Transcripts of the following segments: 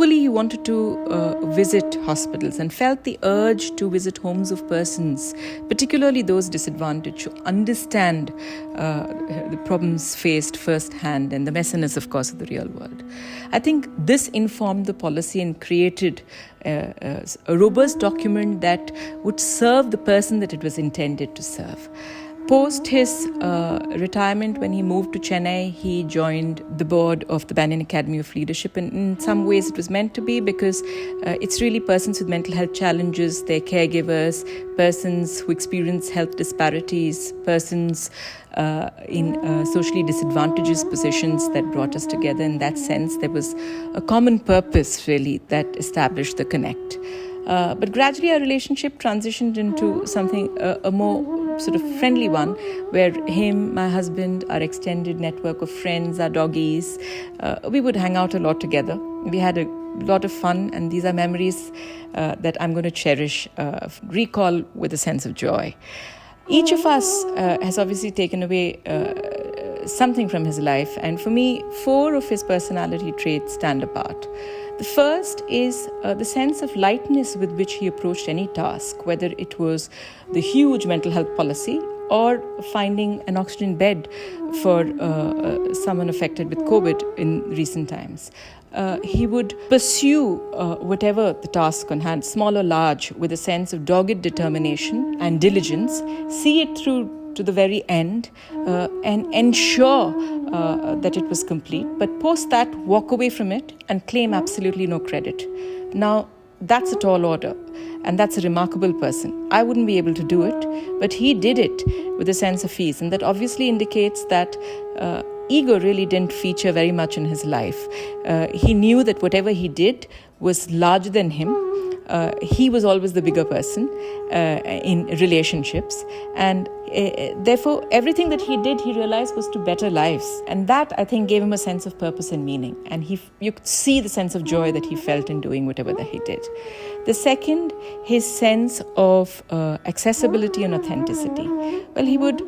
equally, he wanted to visit hospitals and felt the urge to visit homes of persons, particularly those disadvantaged, to understand the problems faced firsthand and the messiness, of course, of the real world. I think this informed the policy and created a robust document that would serve the person that it was intended to serve. Post his retirement, when he moved to Chennai, he joined the board of the Banyan Academy of Leadership. And in some ways it was meant to be, because it's really persons with mental health challenges, their caregivers, persons who experience health disparities, persons in socially disadvantaged positions that brought us together. In that sense, there was a common purpose, really, that established the connect. But gradually our relationship transitioned into something, a more sort of friendly one, where him, my husband, our extended network of friends, our doggies, we would hang out a lot together. We had a lot of fun, and these are memories that I'm going to cherish, recall with a sense of joy. Each of us has obviously taken away something from his life, and for me, 4 of his personality traits stand apart. The first is the sense of lightness with which he approached any task, whether it was the huge mental health policy or finding an oxygen bed for someone affected with COVID in recent times. He would pursue whatever the task on hand, small or large, with a sense of dogged determination and diligence, see it through to the very end, and ensure that it was complete, but post that, walk away from it and claim absolutely no credit. Now, that's a tall order, and that's a remarkable person. I wouldn't be able to do it, but he did it with a sense of ease, and that obviously indicates that ego really didn't feature very much in his life. He knew that whatever he did was larger than him. He was always the bigger person in relationships, and therefore everything that he did, he realized, was to better lives, and that, I think, gave him a sense of purpose and meaning, and you could see the sense of joy that he felt in doing whatever that he did. The second, his sense of accessibility and authenticity. Well, he would,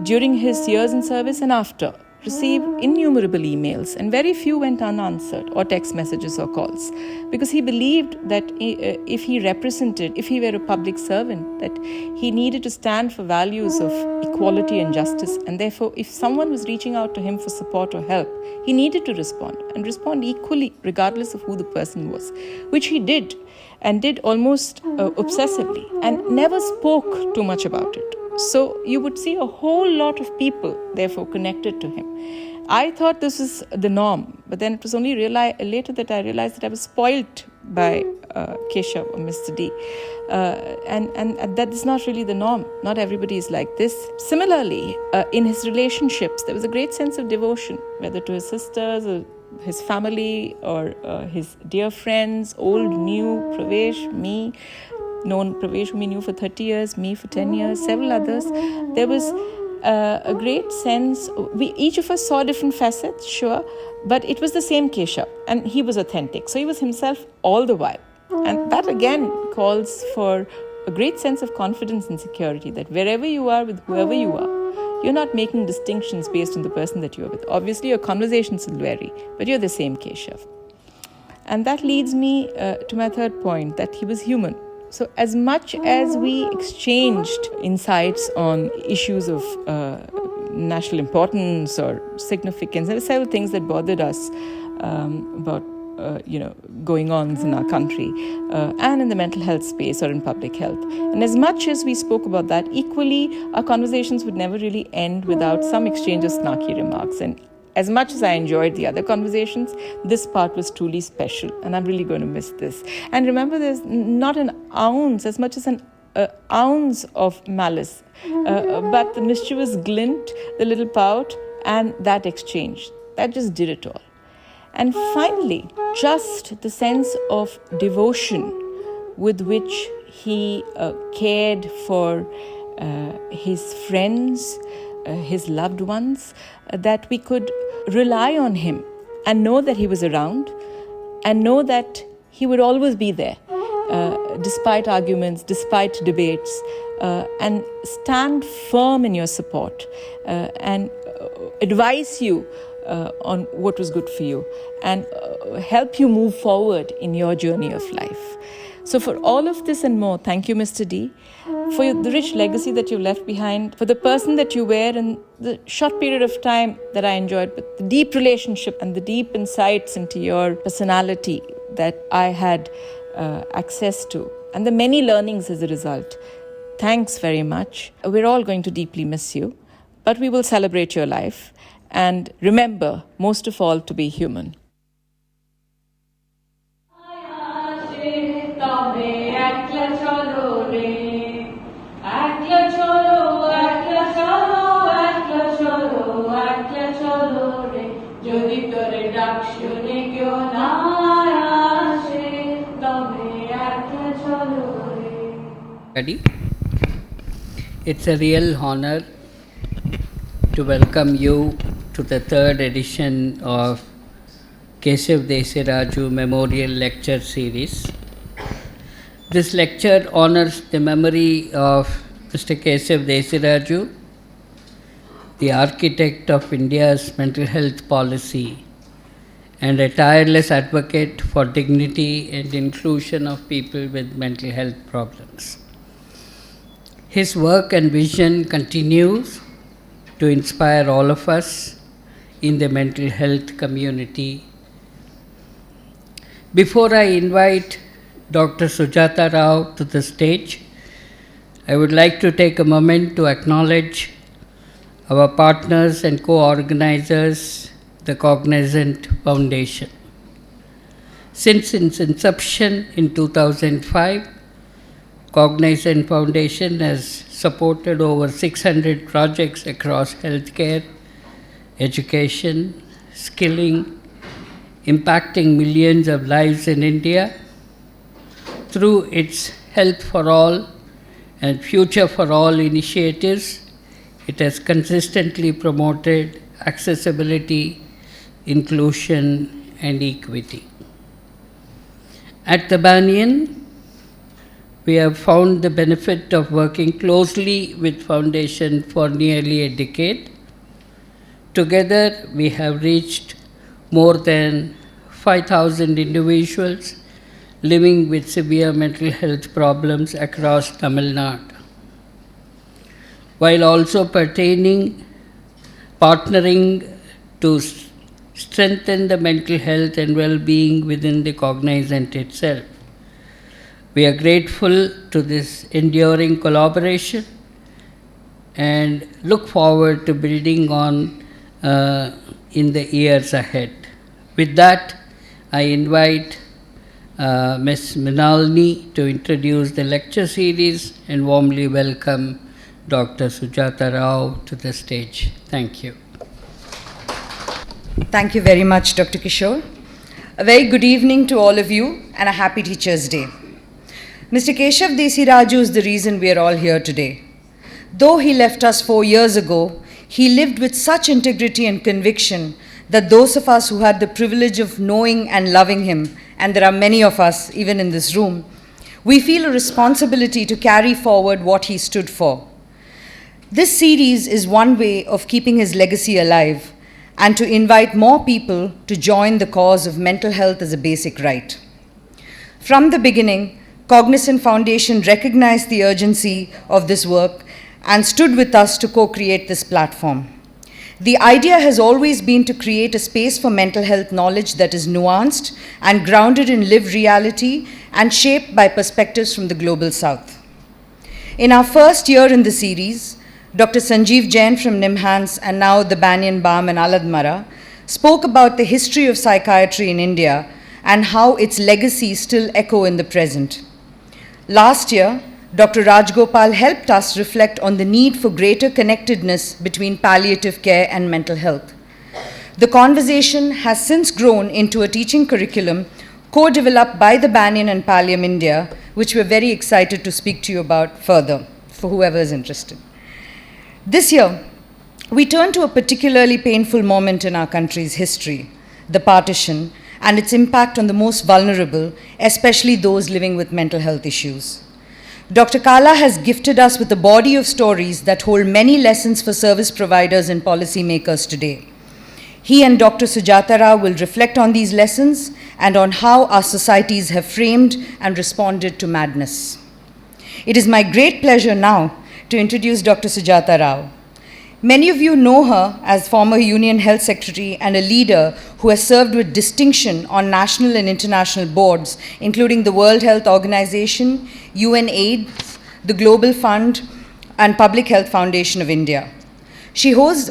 during his years in service and after, receive innumerable emails, and very few went unanswered, or text messages or calls, because he believed that if he were a public servant, that he needed to stand for values of equality and justice, and therefore if someone was reaching out to him for support or help, he needed to respond, and respond equally regardless of who the person was, which he did, and did almost obsessively, and never spoke too much about it. So you would see a whole lot of people, therefore, connected to him. I thought this was the norm, but then it was only later that I realized that I was spoilt by Keshav or Mr. D. And that is not really the norm. Not everybody is like this. Similarly, in his relationships, there was a great sense of devotion, whether to his sisters or his family or his dear friends, old, new, Pravesh, me. Pravesh, whom he knew for 30 years, me for 10 years, several others. There was a great sense. Each of us saw different facets, sure, but it was the same Keshav, and he was authentic. So he was himself all the while. And that again calls for a great sense of confidence and security, that wherever you are with whoever you are, you're not making distinctions based on the person that you're with. Obviously, your conversations will vary, but you're the same Keshav. And that leads me to my third point, that he was human. So as much as we exchanged insights on issues of national importance or significance, there were several things that bothered us about going-ons in our country and in the mental health space or in public health. And as much as we spoke about that, equally our conversations would never really end without some exchange of snarky remarks. And as much as I enjoyed the other conversations, this part was truly special, and I'm really going to miss this. And remember, there's not an ounce, as much as an ounce of malice, but the mischievous glint, the little pout, and that exchange, that just did it all. And finally, just the sense of devotion with which he cared for his friends, his loved ones, that we could rely on him and know that he was around and know that he would always be there, despite arguments, despite debates, and stand firm in your support and advise you on what was good for you and help you move forward in your journey of life. So for all of this and more, thank you, Mr. D, for the rich legacy that you left behind, for the person that you were in the short period of time that I enjoyed, but the deep relationship and the deep insights into your personality that I had access to, and the many learnings as a result. Thanks very much. We're all going to deeply miss you, but we will celebrate your life and remember, most of all, to be human. It's a real honor to welcome you to the third edition of Keshav Desiraju Memorial Lecture Series. This lecture honors the memory of Mr. Keshav Desiraju, the architect of India's mental health policy and a tireless advocate for dignity and inclusion of people with mental health problems. His work and vision continues to inspire all of us in the mental health community. Before I invite Dr. Sujatha Rao to the stage, I would like to take a moment to acknowledge our partners and co-organizers, the Cognizant Foundation. Since its inception in 2005, Cognizant Foundation has supported over 600 projects across healthcare, education, skilling, impacting millions of lives in India. Through its Health for All and Future for All initiatives, it has consistently promoted accessibility, inclusion, and equity. At the Banyan, we have found the benefit of working closely with Foundation for nearly a decade. Together, we have reached more than 5,000 individuals living with severe mental health problems across Tamil Nadu, while also partnering to strengthen the mental health and well-being within the Cognizant itself. We are grateful to this enduring collaboration and look forward to building on in the years ahead. With that, I invite Ms. Minalini to introduce the lecture series and warmly welcome Dr. Sujatha Rao to the stage. Thank you. Thank you very much, Dr. Kishore. A very good evening to all of you and a happy Teachers' Day. Mr. Keshav Desiraju is the reason we are all here today. Though he left us 4 years ago, he lived with such integrity and conviction that those of us who had the privilege of knowing and loving him, and there are many of us even in this room, we feel a responsibility to carry forward what he stood for. This series is one way of keeping his legacy alive and to invite more people to join the cause of mental health as a basic right. From the beginning, Cognizant Foundation recognized the urgency of this work and stood with us to co-create this platform. The idea has always been to create a space for mental health knowledge that is nuanced and grounded in lived reality and shaped by perspectives from the global south. In our first year in the series, Dr. Sanjeev Jain from NIMHANS and now the Banyan Balm and Aladmara spoke about the history of psychiatry in India and how its legacies still echo in the present. Last year, Dr. Rajgopal helped us reflect on the need for greater connectedness between palliative care and mental health. The conversation has since grown into a teaching curriculum co-developed by the Banyan and Pallium India, which we're very excited to speak to you about further, for whoever is interested. This year, we turn to a particularly painful moment in our country's history, the Partition, and its impact on the most vulnerable, especially those living with mental health issues. Dr. Kala has gifted us with a body of stories that hold many lessons for service providers and policymakers today. He and Dr. Sujatha Rao will reflect on these lessons and on how our societies have framed and responded to madness. It is my great pleasure now to introduce Dr. Sujatha Rao. Many of you know her as former Union Health Secretary and a leader who has served with distinction on national and international boards, including the World Health Organization, UNAIDS, the Global Fund, and Public Health Foundation of India. She holds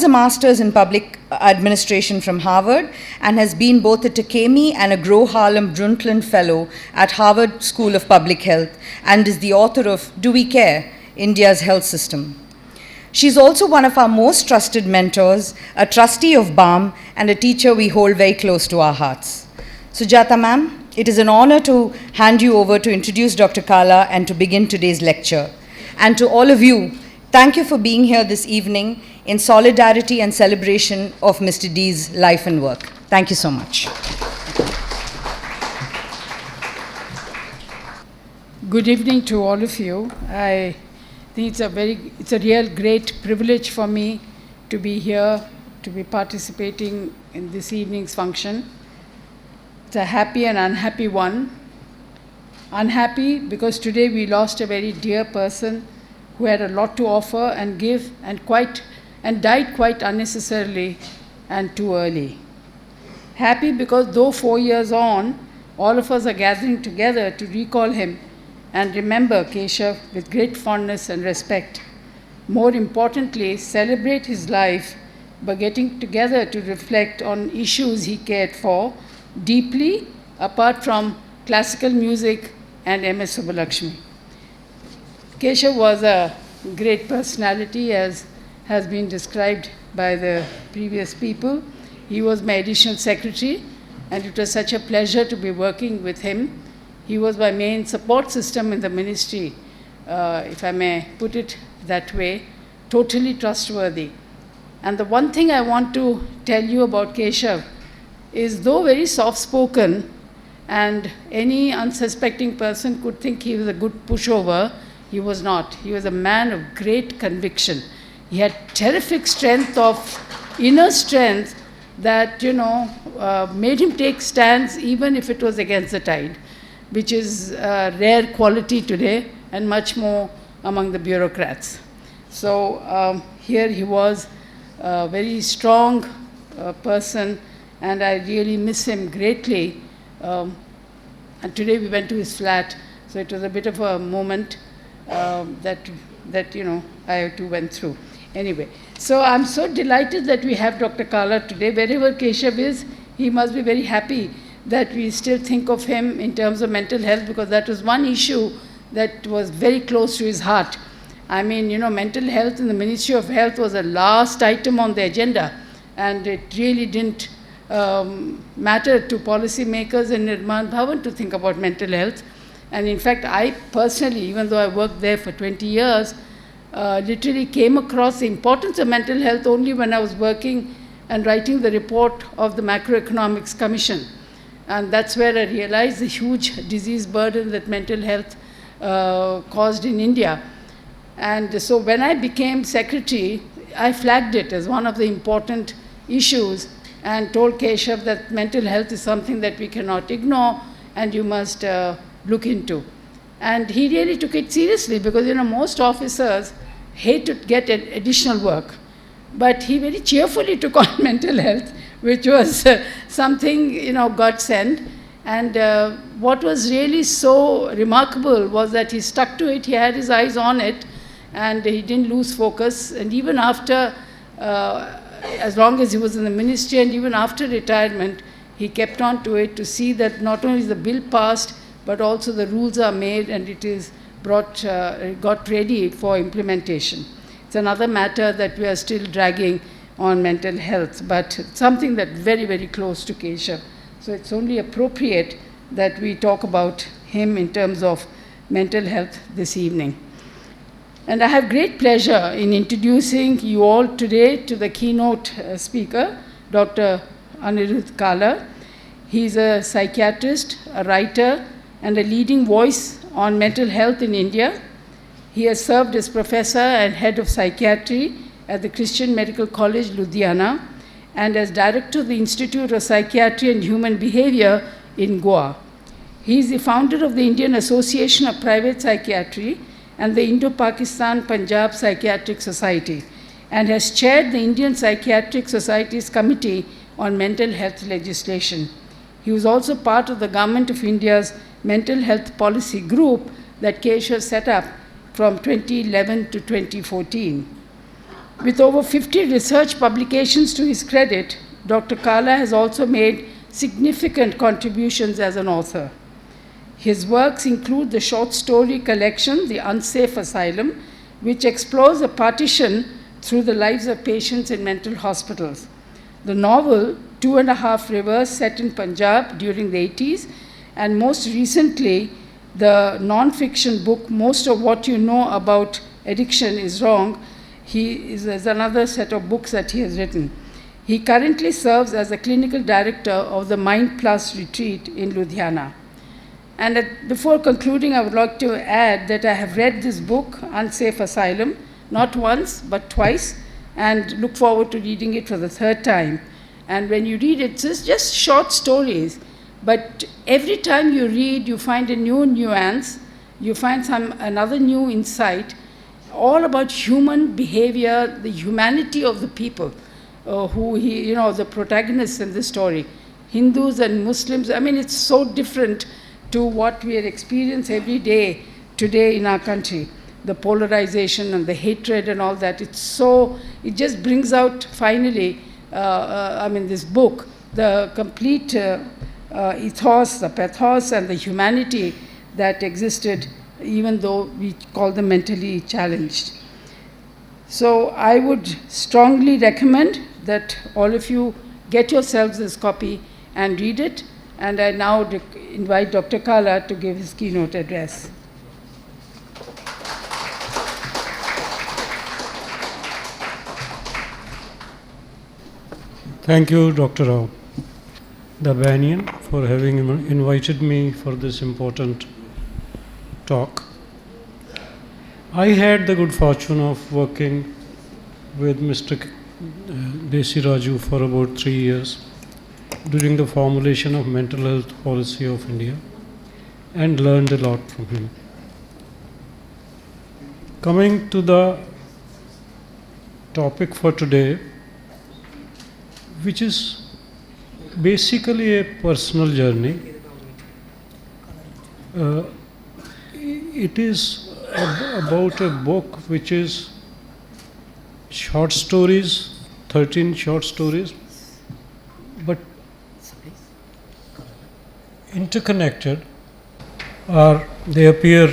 a master's in public administration from Harvard and has been both a Takemi and a Gro Harlem Brundtland Fellow at Harvard School of Public Health and is the author of Do We Care? India's Health System. She's also one of our most trusted mentors, a trustee of BAM, and a teacher we hold very close to our hearts. Sujatha ma'am, it is an honor to hand you over to introduce Dr. Kala and to begin today's lecture. And to all of you, thank you for being here this evening in solidarity and celebration of Mr. D's life and work. Thank you so much. Good evening to all of you. I think it's a real great privilege for me to be here, to be participating in this evening's function. It's a happy and unhappy one. Unhappy because today we lost a very dear person who had a lot to offer and give and died quite unnecessarily and too early. Happy because though 4 years on, all of us are gathering together to recall him and remember Keshav with great fondness and respect. More importantly, celebrate his life by getting together to reflect on issues he cared for deeply, apart from classical music and MS Subbulakshmi. Keshav was a great personality, as has been described by the previous people. He was my additional secretary, and it was such a pleasure to be working with him. He was my main support system in the ministry, if I may put it that way, totally trustworthy. And the one thing I want to tell you about Keshav is, though very soft-spoken, and any unsuspecting person could think he was a good pushover, he was not. He was a man of great conviction. He had terrific strength of inner strength that, made him take stands even if it was against the tide, which is a rare quality today and much more among the bureaucrats. So here he was a very strong person, and I really miss him greatly. And today we went to his flat, so it was a bit of a moment that I too went through. Anyway, so I'm so delighted that we have Dr. Kala today. Wherever Keshav is, he must be very happy that we still think of him in terms of mental health, because that was one issue that was very close to his heart. I mean, mental health in the Ministry of Health was the last item on the agenda, and it really didn't matter to policymakers in Nirman Bhavan to think about mental health. And in fact, I personally, even though I worked there for 20 years, literally came across the importance of mental health only when I was working and writing the report of the Macroeconomics Commission. And that's where I realized the huge disease burden that mental health caused in India. And so when I became secretary, I flagged it as one of the important issues and told Keshav that mental health is something that we cannot ignore and you must look into. And he really took it seriously because, most officers hate to get additional work. But he very cheerfully took on mental health, which was something, God sent. And what was really so remarkable was that he stuck to it, he had his eyes on it, and he didn't lose focus. And even after, as long as he was in the ministry and even after retirement, he kept on to it to see that not only is the bill passed, but also the rules are made and it is got ready for implementation. It's another matter that we are still dragging on mental health, but something that's very, very close to Keshav. So it's only appropriate that we talk about him in terms of mental health this evening. And I have great pleasure in introducing you all today to the keynote speaker, Dr. Anirudh Kala. He's a psychiatrist, a writer, and a leading voice on mental health in India. He has served as professor and head of psychiatry at the Christian Medical College, Ludhiana, and as director of the Institute of Psychiatry and Human Behavior in Goa. He is the founder of the Indian Association of Private Psychiatry and the Indo-Pakistan Punjab Psychiatric Society, and has chaired the Indian Psychiatric Society's Committee on Mental Health Legislation. He was also part of the Government of India's Mental Health Policy Group that Keshav set up from 2011 to 2014. With over 50 research publications to his credit, Dr. Kala has also made significant contributions as an author. His works include the short story collection, The Unsafe Asylum, which explores a partition through the lives of patients in mental hospitals. The novel, 2.5 Rivers, set in Punjab during the 80s, and most recently, the non-fiction book, Most of What You Know About Addiction Is Wrong. There's another set of books that he has written. He currently serves as the clinical director of the Mind Plus retreat in Ludhiana. And before concluding, I would like to add that I have read this book, Unsafe Asylum, not once, but twice, and look forward to reading it for the third time. And when you read it, it's just short stories, but every time you read, you find a new nuance, you find another new insight, all about human behavior, the humanity of the people the protagonists in the story, Hindus and Muslims. I mean, it's so different to what we experience every day today in our country, the polarization and the hatred and all that. It just brings out finally, this book, the complete ethos, the pathos and the humanity that existed even though we call them mentally challenged. So I would strongly recommend that all of you get yourselves this copy and read it. And I now invite Dr. Kala to give his keynote address. Thank you, Dr. Rao, the Banyan, for having invited me for this important talk. I had the good fortune of working with Mr. Desiraju for about 3 years during the formulation of mental health policy of India, and learned a lot from him. Coming to the topic for today, which is basically a personal journey. It is about a book which is short stories, 13 short stories, but interconnected, or they appear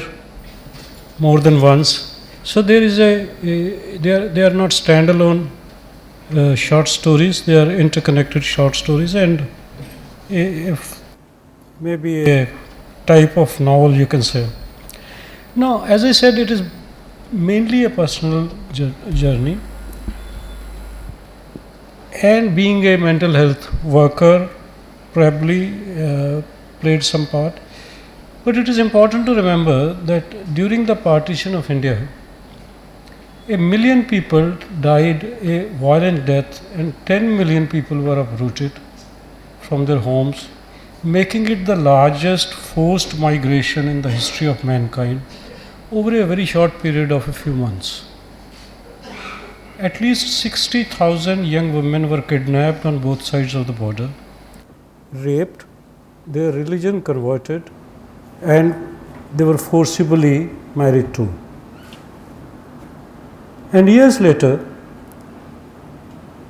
more than once. So there is they are not standalone short stories, they are interconnected short stories, and if maybe a type of novel, you can say. Now, as I said, it is mainly a personal journey, and being a mental health worker probably played some part. But it is important to remember that during the partition of India, 1 million people died a violent death and 10 million people were uprooted from their homes, making it the largest forced migration in the history of mankind over a very short period of a few months. At least 60,000 young women were kidnapped on both sides of the border, raped, their religion converted, and they were forcibly married too. And years later,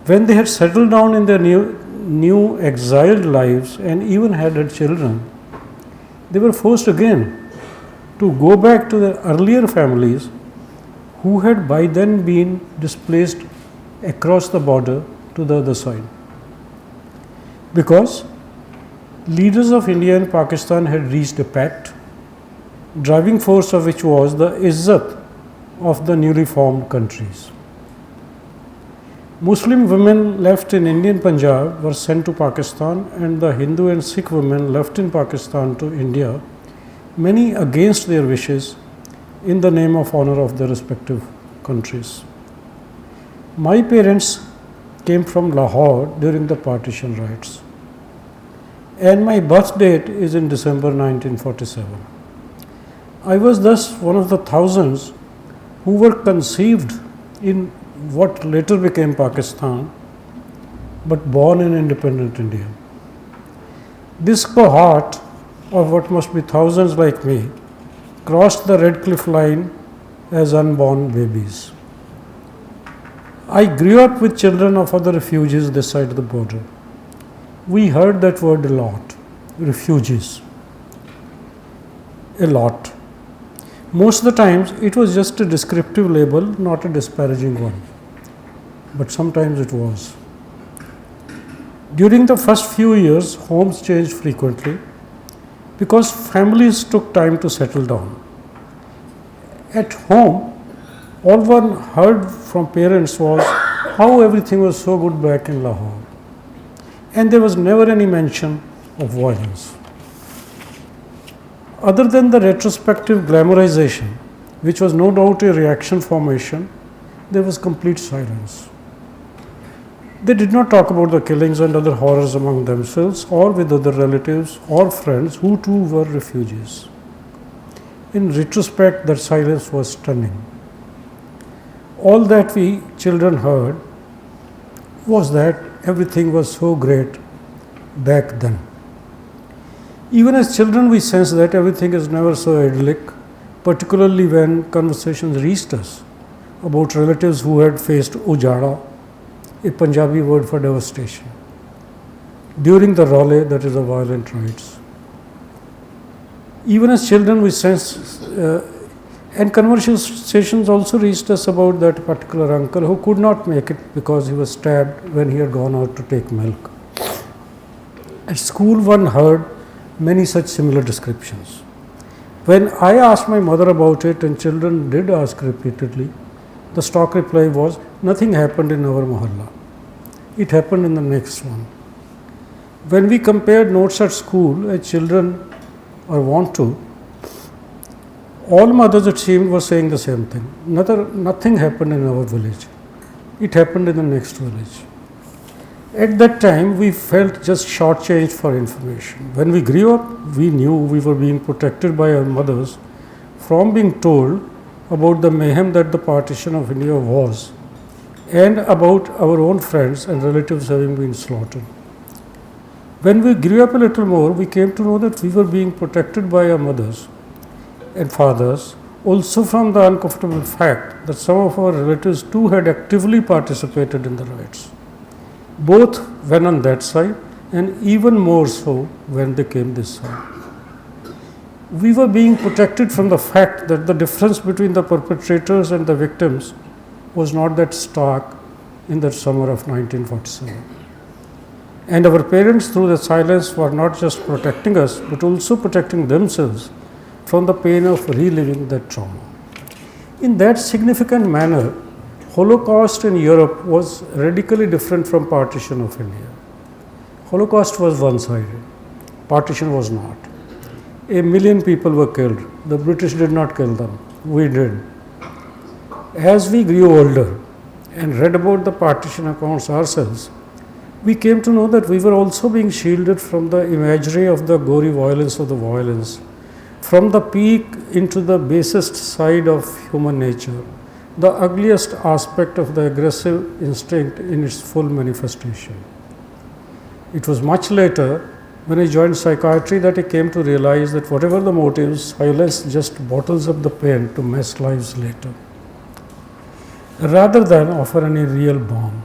when they had settled down in their new exiled lives and even had children, they were forced again to go back to their earlier families who had by then been displaced across the border to the other side. Because leaders of India and Pakistan had reached a pact, driving force of which was the izzat of the newly formed countries. Muslim women left in Indian Punjab were sent to Pakistan, and the Hindu and Sikh women left in Pakistan to India, many against their wishes, in the name of honor of their respective countries. My parents came from Lahore during the partition riots. And my birth date is in December 1947. I was thus one of the thousands who were conceived in what later became Pakistan, but born in independent India. This cohort of what must be thousands like me crossed the Red Cliff line as unborn babies. I grew up with children of other refugees this side of the border. We heard that word a lot, refugees, a lot. Most of the times it was just a descriptive label, not a disparaging one, but sometimes it was. During the first few years, homes changed frequently because families took time to settle down. At home, all one heard from parents was how everything was so good back in Lahore, and there was never any mention of violence. Other than the retrospective glamorization, which was no doubt a reaction formation, there was complete silence. They did not talk about the killings and other horrors among themselves or with other relatives or friends who too were refugees. In retrospect, that silence was stunning. All that we children heard was that everything was so great back then. Even as children, we sense that everything is never so idyllic, particularly when conversations reached us about relatives who had faced ujada, a Punjabi word for devastation, during the Raleigh, that is the violent riots. Even as children, we sense, and conversations also reached us about that particular uncle who could not make it because he was stabbed when he had gone out to take milk. At school, one heard many such similar descriptions. When I asked my mother about it, and children did ask repeatedly, the stock reply was, nothing happened in our mohalla. It happened in the next one. When we compared notes at school, as children are wont to, all mothers, it seemed, were saying the same thing. Nothing happened in our village. It happened in the next village. At that time, we felt just shortchanged for information. When we grew up, we knew we were being protected by our mothers from being told about the mayhem that the partition of India was, and about our own friends and relatives having been slaughtered. When we grew up a little more, we came to know that we were being protected by our mothers and fathers, also from the uncomfortable fact that some of our relatives too had actively participated in the riots, both when on that side and even more so when they came this side. We were being protected from the fact that the difference between the perpetrators and the victims was not that stark in that summer of 1947. And our parents, through the silence, were not just protecting us, but also protecting themselves from the pain of reliving that trauma. In that significant manner, Holocaust in Europe was radically different from partition of India. Holocaust was one-sided. Partition was not. 1 million people were killed. The British did not kill them. We did. As we grew older and read about the partition accounts ourselves, we came to know that we were also being shielded from the imagery of the gory violence of the violence, from the peak into the basest side of human nature, the ugliest aspect of the aggressive instinct in its full manifestation. It was much later, when I joined psychiatry, that I came to realize that whatever the motives, violence just bottles up the pain to mess lives later, rather than offer any real balm.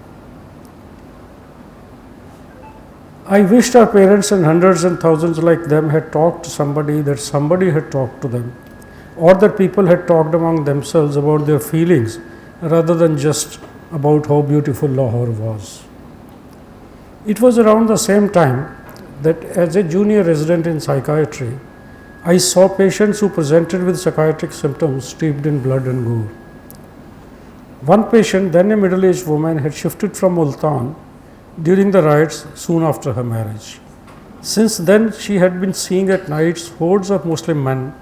I wished our parents and hundreds and thousands like them had talked to somebody, that somebody had talked to them, or that people had talked among themselves about their feelings rather than just about how beautiful Lahore was. It was around the same time that, as a junior resident in psychiatry, I saw patients who presented with psychiatric symptoms steeped in blood and gore. One patient, then a middle-aged woman, had shifted from Multan during the riots soon after her marriage. Since then, she had been seeing at nights hordes of Muslim men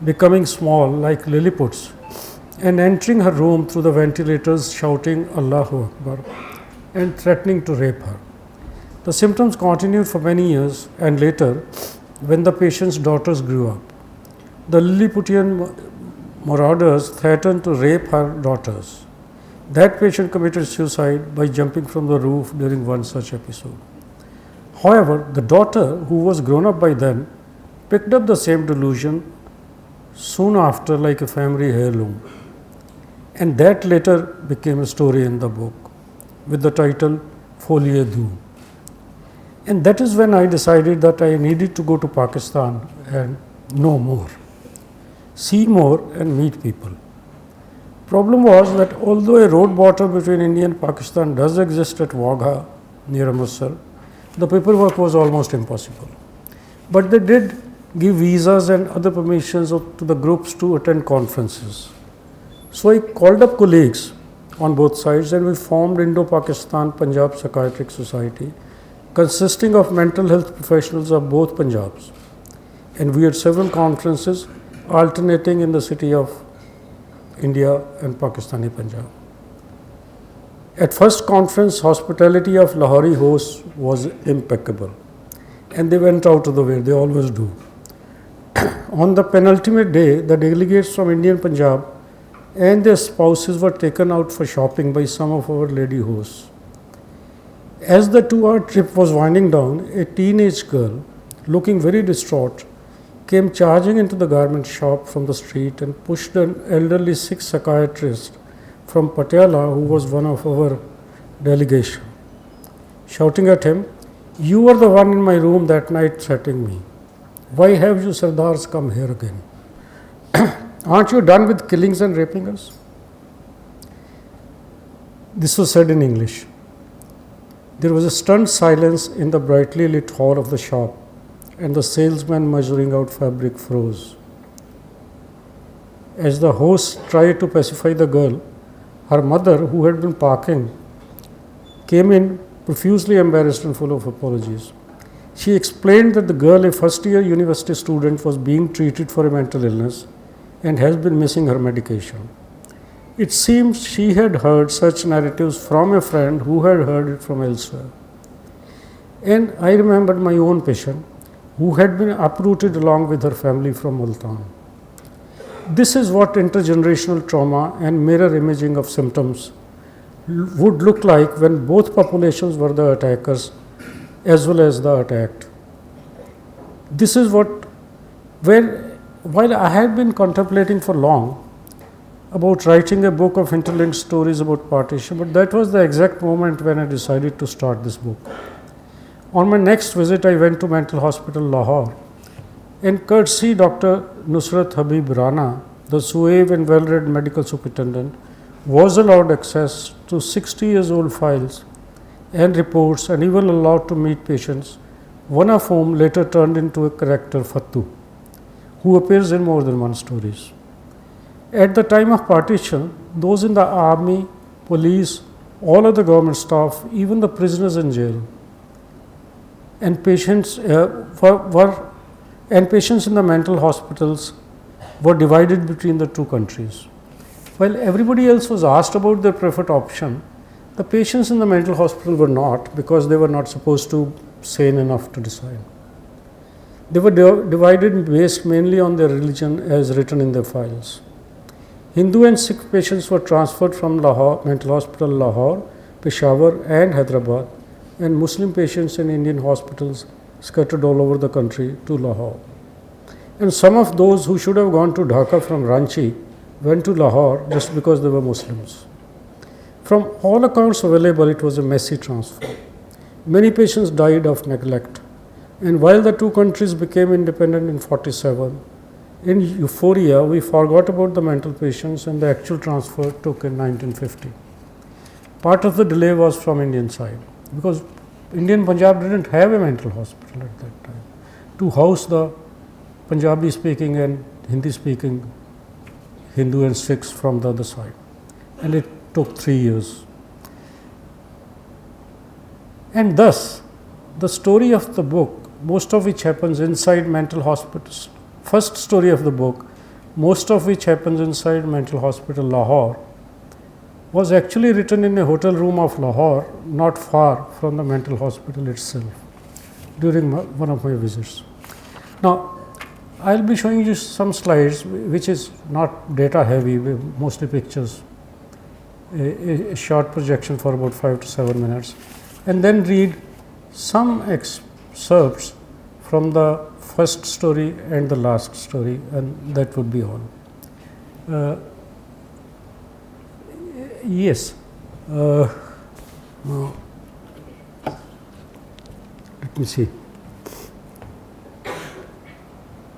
becoming small like Lilliputs and entering her room through the ventilators shouting Allahu Akbar. and threatening to rape her. The symptoms continued for many years, and later, when the patient's daughters grew up, the Lilliputian marauders threatened to rape her daughters. That patient committed suicide by jumping from the roof during one such episode. However, the daughter, who was grown up by then, picked up the same delusion soon after like a family heirloom. And that later became a story in the book with the title Folie Deux. And that is when I decided that I needed to go to Pakistan and know more, see more and meet people. Problem was that although a road border between India and Pakistan does exist at Wagha near Amritsar, the paperwork was almost impossible. But they did give visas and other permissions to the groups to attend conferences. So I called up colleagues on both sides and we formed Indo-Pakistan Punjab Psychiatric Society, consisting of mental health professionals of both Punjabs. And we had several conferences alternating in the city of India and Pakistani Punjab. At first conference, hospitality of Lahori hosts was impeccable, and they went out of the way, they always do. On the penultimate day, the delegates from Indian Punjab and their spouses were taken out for shopping by some of our lady hosts. As the 2-hour trip was winding down, a teenage girl, looking very distraught, came charging into the garment shop from the street and pushed an elderly Sikh psychiatrist from Patiala, who was one of our delegation, shouting at him, "You were the one in my room that night threatening me. Why have you Sardars come here again? Aren't you done with killings and raping us?" This was said in English. There was a stunned silence in the brightly lit hall of the shop, and the salesman measuring out fabric froze. As the host tried to pacify the girl, her mother, who had been parking, came in profusely embarrassed and full of apologies. She explained that the girl, a first-year university student, was being treated for a mental illness and has been missing her medication. It seems she had heard such narratives from a friend who had heard it from elsewhere. And I remembered my own patient who had been uprooted along with her family from Multan. This is what intergenerational trauma and mirror imaging of symptoms would look like when both populations were the attackers as well as the attacked. This is while I had been contemplating for long about writing a book of interlinked stories about partition, but that was the exact moment when I decided to start this book. On my next visit, I went to Mental Hospital Lahore, and courtesy Dr. Nusrat Habib Rana, the suave and well-read medical superintendent, was allowed access to 60 years old files and reports, and even allowed to meet patients, one of whom later turned into a character, Fattu, who appears in more than one stories. At the time of partition, those in the army, police, all other government staff, even the prisoners in jail, and patients patients in the mental hospitals were divided between the two countries. While everybody else was asked about their preferred option, the patients in the mental hospital were not, because they were not supposed to sane enough to decide. They were divided based mainly on their religion as written in their files. Hindu and Sikh patients were transferred from Lahore, Mental Hospital Lahore, Peshawar and Hyderabad, and Muslim patients in Indian hospitals scattered all over the country to Lahore. And some of those who should have gone to Dhaka from Ranchi went to Lahore just because they were Muslims. From all accounts available, it was a messy transfer. Many patients died of neglect. And while the two countries became independent in 1947, in euphoria, we forgot about the mental patients, and the actual transfer took in 1950. Part of the delay was from Indian side, because Indian Punjab didn't have a mental hospital at that time to house the Punjabi speaking and Hindi speaking Hindu and Sikhs from the other side, and it took 3 years. And thus, the story of the book, most of which happens inside mental hospitals, first story of the book, most of which happens inside Mental Hospital Lahore, was actually written in a hotel room of Lahore, not far from the mental hospital itself, during one of my visits. Now, I will be showing you some slides which is not data heavy, mostly pictures, a short projection for about 5 to 7 minutes, and then read some excerpts from the first story and the last story, and that would be all. Yes. Now, let me see.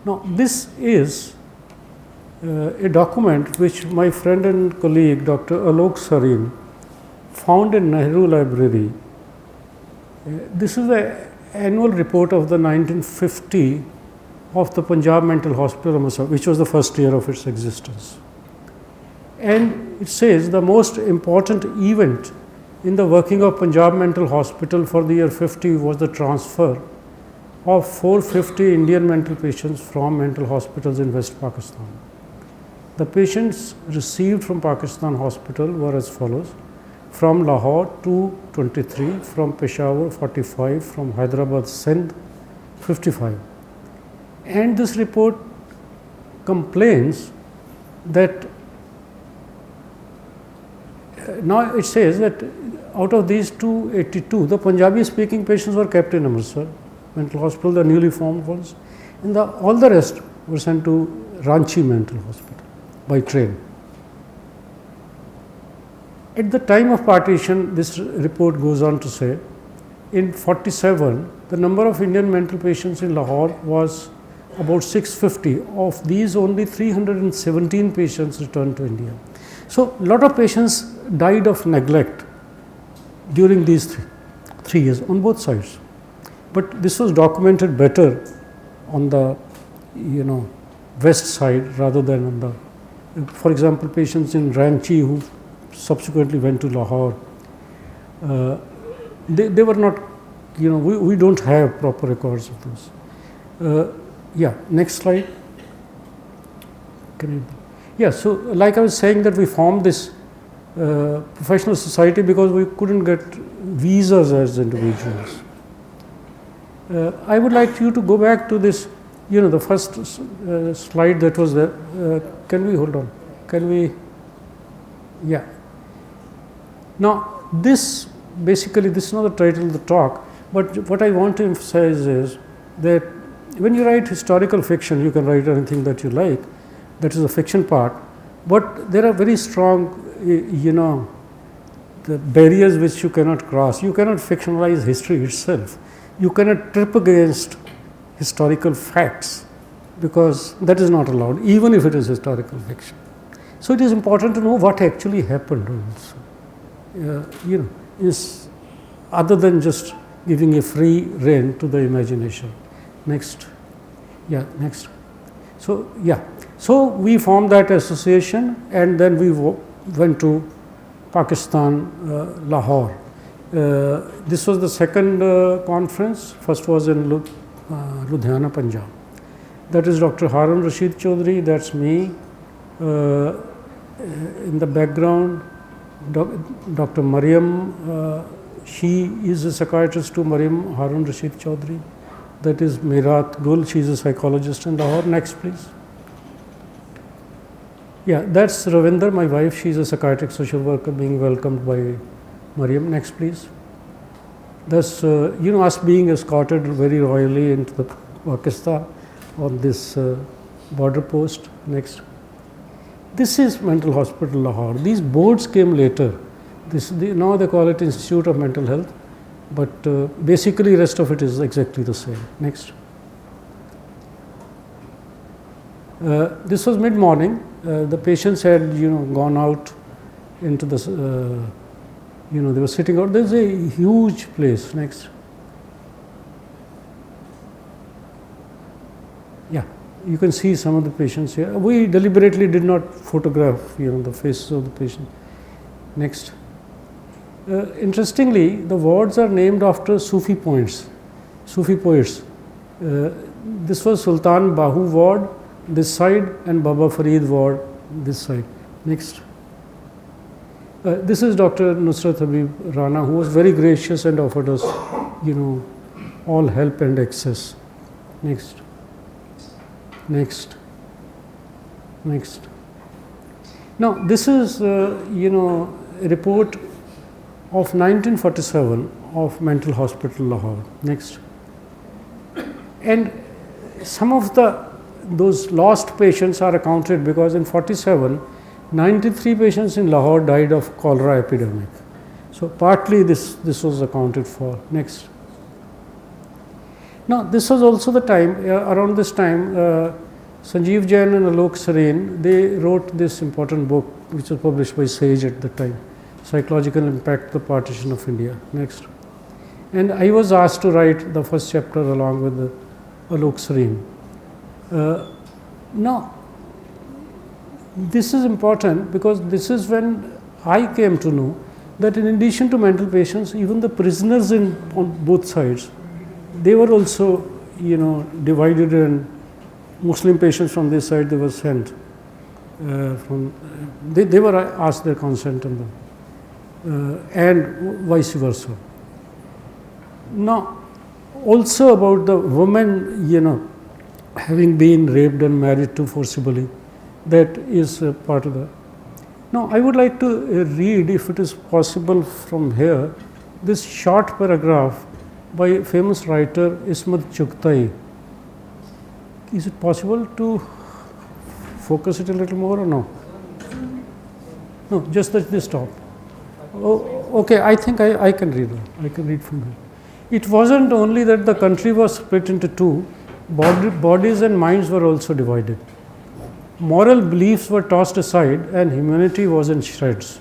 Now, this is a document which my friend and colleague Dr. Alok Sareen found in Nehru Library. This is the annual report of the 1950 of the Punjab Mental Hospital, which was the first year of its existence. And it says the most important event in the working of Punjab Mental Hospital for the year 50 was the transfer of 450 Indian mental patients from mental hospitals in West Pakistan. The patients received from Pakistan hospital were as follows: from Lahore 223, from Peshawar 45, from Hyderabad Sindh 55. And this report complains that now it says that out of these 282, the Punjabi speaking patients were kept in Amritsar mental hospital, the newly formed ones, and all the rest were sent to Ranchi mental hospital by train. At the time of partition, this report goes on to say, in 47, the number of Indian mental patients in Lahore was about 650. Of these, only 317 patients returned to India. So, a lot of patients died of neglect during these 3 years on both sides. But this was documented better on the west side rather than on the, for example, patients in Ranchi who subsequently went to Lahore. They were not, we don't have proper records of those. Yeah, next slide. Yeah, so like I was saying that we formed this professional society because we couldn't get visas as individuals. I would like you to go back to this, the first slide that was there. Can we hold on? Can we? Yeah. Now, this basically, this is not the title of the talk, but what I want to emphasize is that when you write historical fiction, you can write anything that you like. That is the fiction part, but there are very strong, the barriers which you cannot cross. You cannot fictionalize history itself. You cannot trip against historical facts because that is not allowed, even if it is historical fiction. So, it is important to know what actually happened also. Is other than just giving a free rein to the imagination. Next. Yeah, next. So, yeah. So, we formed that association and then we went to Pakistan, Lahore. This was the second conference. First was in Ludhiana, Punjab. That is Dr. Harun Rashid Chaudhary, that's me. In the background, Dr. Mariam, she is a psychiatrist to Mariam Harun Rashid Chaudhary. That is Mirat Gul, she is a psychologist in Lahore. Next, please. Yeah, that's Ravinder, my wife. She is a psychiatric social worker being welcomed by Mariam. Next, please. That's, us being escorted very royally into the Pakistan on this border post. Next. This is Mental Hospital Lahore. These boards came later. Now they call it Institute of Mental Health, but basically rest of it is exactly the same. Next. This was mid-morning. The patients had gone out into the they were sitting out. There's a huge place. Next. Yeah, you can see some of the patients here. We deliberately did not photograph the faces of the patient. Next. Interestingly, the wards are named after Sufi poets. This was Sultan Bahu ward this side and Baba Farid ward this side. Next. This is Dr. Nusrat Habib Rana, who was very gracious and offered us, all help and access. Next. Now, this is, a report of 1947 of Mental Hospital Lahore. Next. And some of those lost patients are accounted because in 47, 93 patients in Lahore died of cholera epidemic. So partly this was accounted for. Next. Now, this was also the time, around this time, Sanjeev Jain and Alok Sareen, they wrote this important book which was published by Sage at the time, Psychological Impact, the Partition of India. Next. And I was asked to write the first chapter along with Alok Sareen. Now, this is important because this is when I came to know that in addition to mental patients, even the prisoners on both sides, they were also, divided, and Muslim patients from this side, they were sent they were asked their consent on them, and vice versa. Now, also about the women, having been raped and married to forcibly, that is part of the. Now, I would like to read, if it is possible from here, this short paragraph by famous writer Ismat Chughtai. Is it possible to focus it a little more or no? No, just this top. Oh, okay, I think I can read it. I can read from here. It wasn't only that the country was split into two, bodies and minds were also divided. Moral beliefs were tossed aside and humanity was in shreds.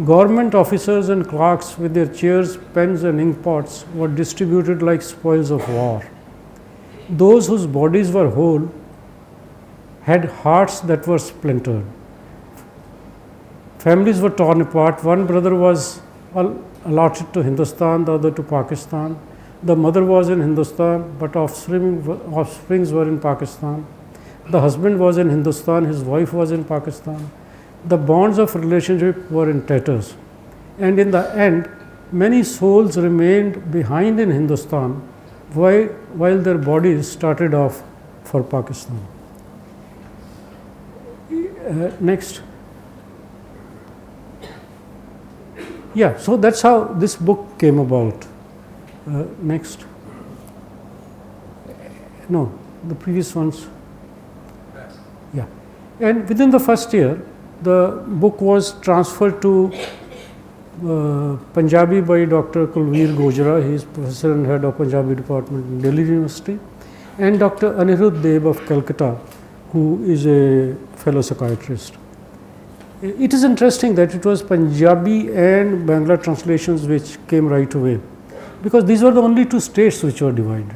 Government officers and clerks with their chairs, pens and ink pots were distributed like spoils of war. Those whose bodies were whole had hearts that were splintered. Families were torn apart. One brother was allotted to Hindustan, the other to Pakistan. The mother was in Hindustan, but offsprings were in Pakistan. The husband was in Hindustan, his wife was in Pakistan. The bonds of relationship were in tatters. And in the end, many souls remained behind in Hindustan while their bodies started off for Pakistan. Next. Yeah, so that's how this book came about. Next. No, the previous ones. Yeah. And within the first year, the book was transferred to Punjabi by Dr. Kulveer Gojra. He is professor and head of Punjabi department in Delhi University, and Dr. Anirudh Kala of Calcutta, who is a fellow psychiatrist. It is interesting that it was Punjabi and Bangla translations which came right away, because these were the only two states which were divided.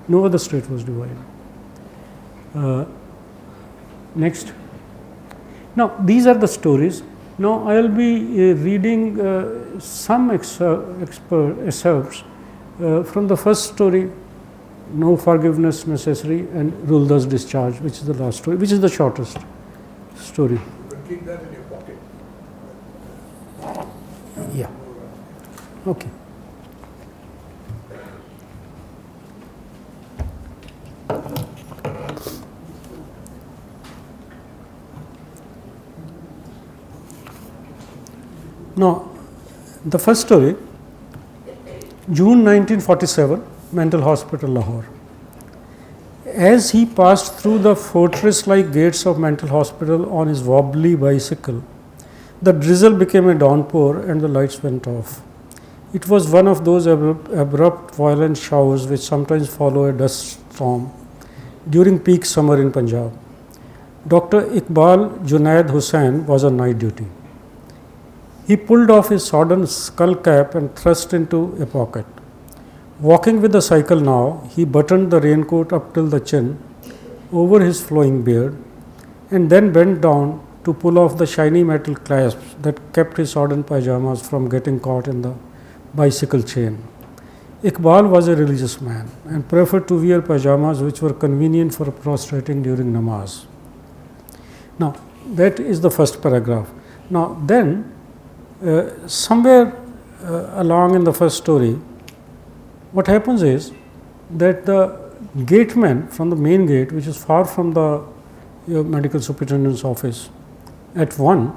No other state was divided. Next. Now, these are the stories. Now, I will be reading some excerpts from the first story, No Forgiveness Necessary, and Rule Thus Discharge, which is the last story, which is the shortest story. You can keep that in your pocket. Yeah. Okay. Now, the first story, June 1947, Mental Hospital, Lahore. As he passed through the fortress-like gates of Mental Hospital on his wobbly bicycle, the drizzle became a downpour and the lights went off. It was one of those abrupt, violent showers which sometimes follow a dust storm during peak summer in Punjab. Dr. Iqbal Junaid Hussain was on night duty. He pulled off his sodden skull cap and thrust into a pocket. Walking with the cycle now, he buttoned the raincoat up till the chin over his flowing beard and then bent down to pull off the shiny metal clasps that kept his sodden pajamas from getting caught in the bicycle chain. Iqbal was a religious man and preferred to wear pajamas which were convenient for prostrating during namaz. Now, that is the first paragraph. Now, then Somewhere along in the first story, what happens is that the gateman from the main gate, which is far from the medical superintendent's office, at 1,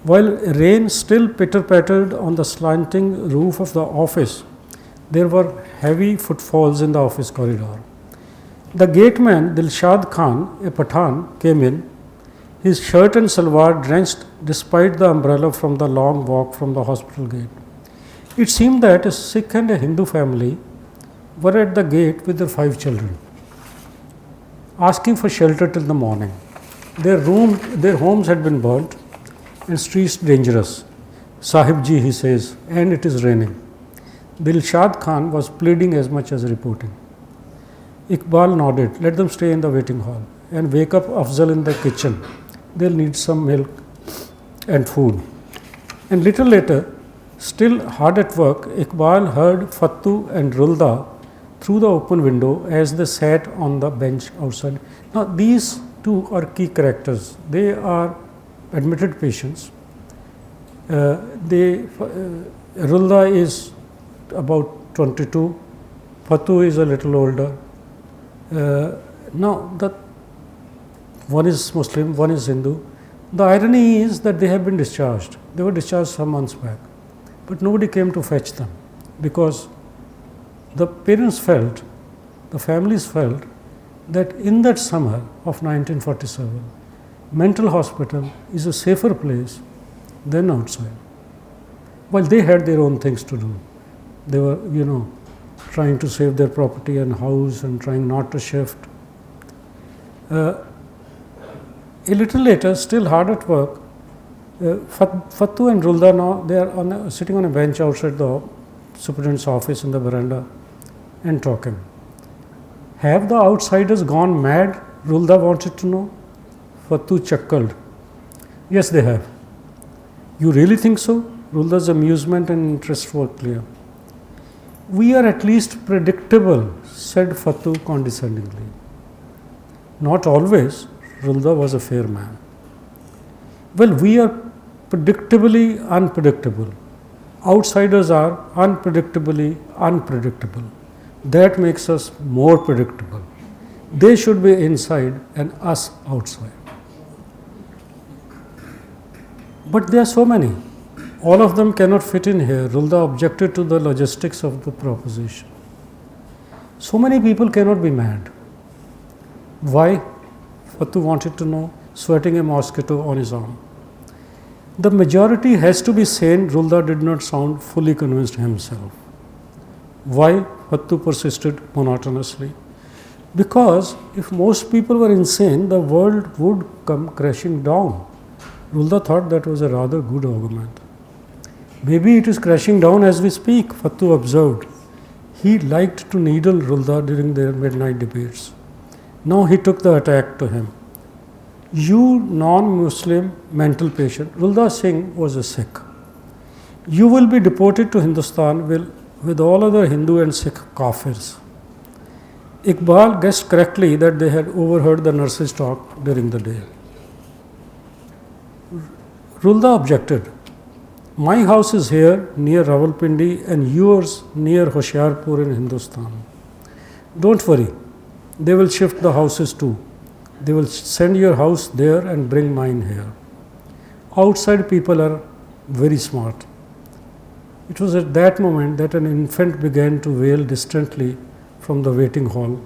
while rain still pitter-pattered on the slanting roof of the office, there were heavy footfalls in the office corridor. The gateman, Dilshad Khan, a Pathan, came in, his shirt and salwar drenched despite the umbrella from the long walk from the hospital gate. It seemed that a Sikh and a Hindu family were at the gate with their 5 children, asking for shelter till the morning. Their homes had been burnt and streets dangerous. Sahib ji, he says, and it is raining. Dilshad Khan was pleading as much as reporting. Iqbal nodded, let them stay in the waiting hall and wake up Afzal in the kitchen. They'll need some milk and food. And little later, still hard at work, Iqbal heard Fattu and Rulda through the open window as they sat on the bench outside. Now, these two are key characters. They are admitted patients. Rulda is about 22, Fattu is a little older. Now, one is Muslim, one is Hindu. The irony is that they have been discharged. They were discharged some months back, but nobody came to fetch them because the parents felt, the families felt that in that summer of 1947, mental hospital is a safer place than outside. While they had their own things to do, they were, trying to save their property and house and trying not to shift. A little later, still hard at work, Fattu and Rulda now they are sitting on a bench outside the superintendent's office in the veranda and talking. Have the outsiders gone mad? Rulda wanted to know. Fattu chuckled. Yes, they have. You really think so? Rulda's amusement and interest were clear. We are at least predictable, said Fattu condescendingly. Not always. Rulda was a fair man. Well, we are predictably unpredictable. Outsiders are unpredictably unpredictable. That makes us more predictable. They should be inside and us outside. But there are so many. All of them cannot fit in here. Rulda objected to the logistics of the proposition. So many people cannot be mad. Why? Fattu wanted to know, sweating a mosquito on his arm. The majority has to be sane. Rulda did not sound fully convinced himself. Why? Fattu persisted monotonously. Because if most people were insane, the world would come crashing down. Rulda thought that was a rather good argument. Maybe it is crashing down as we speak, Fattu observed. He liked to needle Rulda during their midnight debates. Now he took the attack to him. You non-Muslim mental patient, Rulda Singh was a Sikh. You will be deported to Hindustan with all other Hindu and Sikh kafirs. Iqbal guessed correctly that they had overheard the nurses talk during the day. Rulda objected. My house is here near Rawalpindi and yours near Hoshiarpur in Hindustan. Don't worry, they will shift the houses too. They will send your house there and bring mine here. Outside people are very smart. It was at that moment that an infant began to wail distantly from the waiting hall,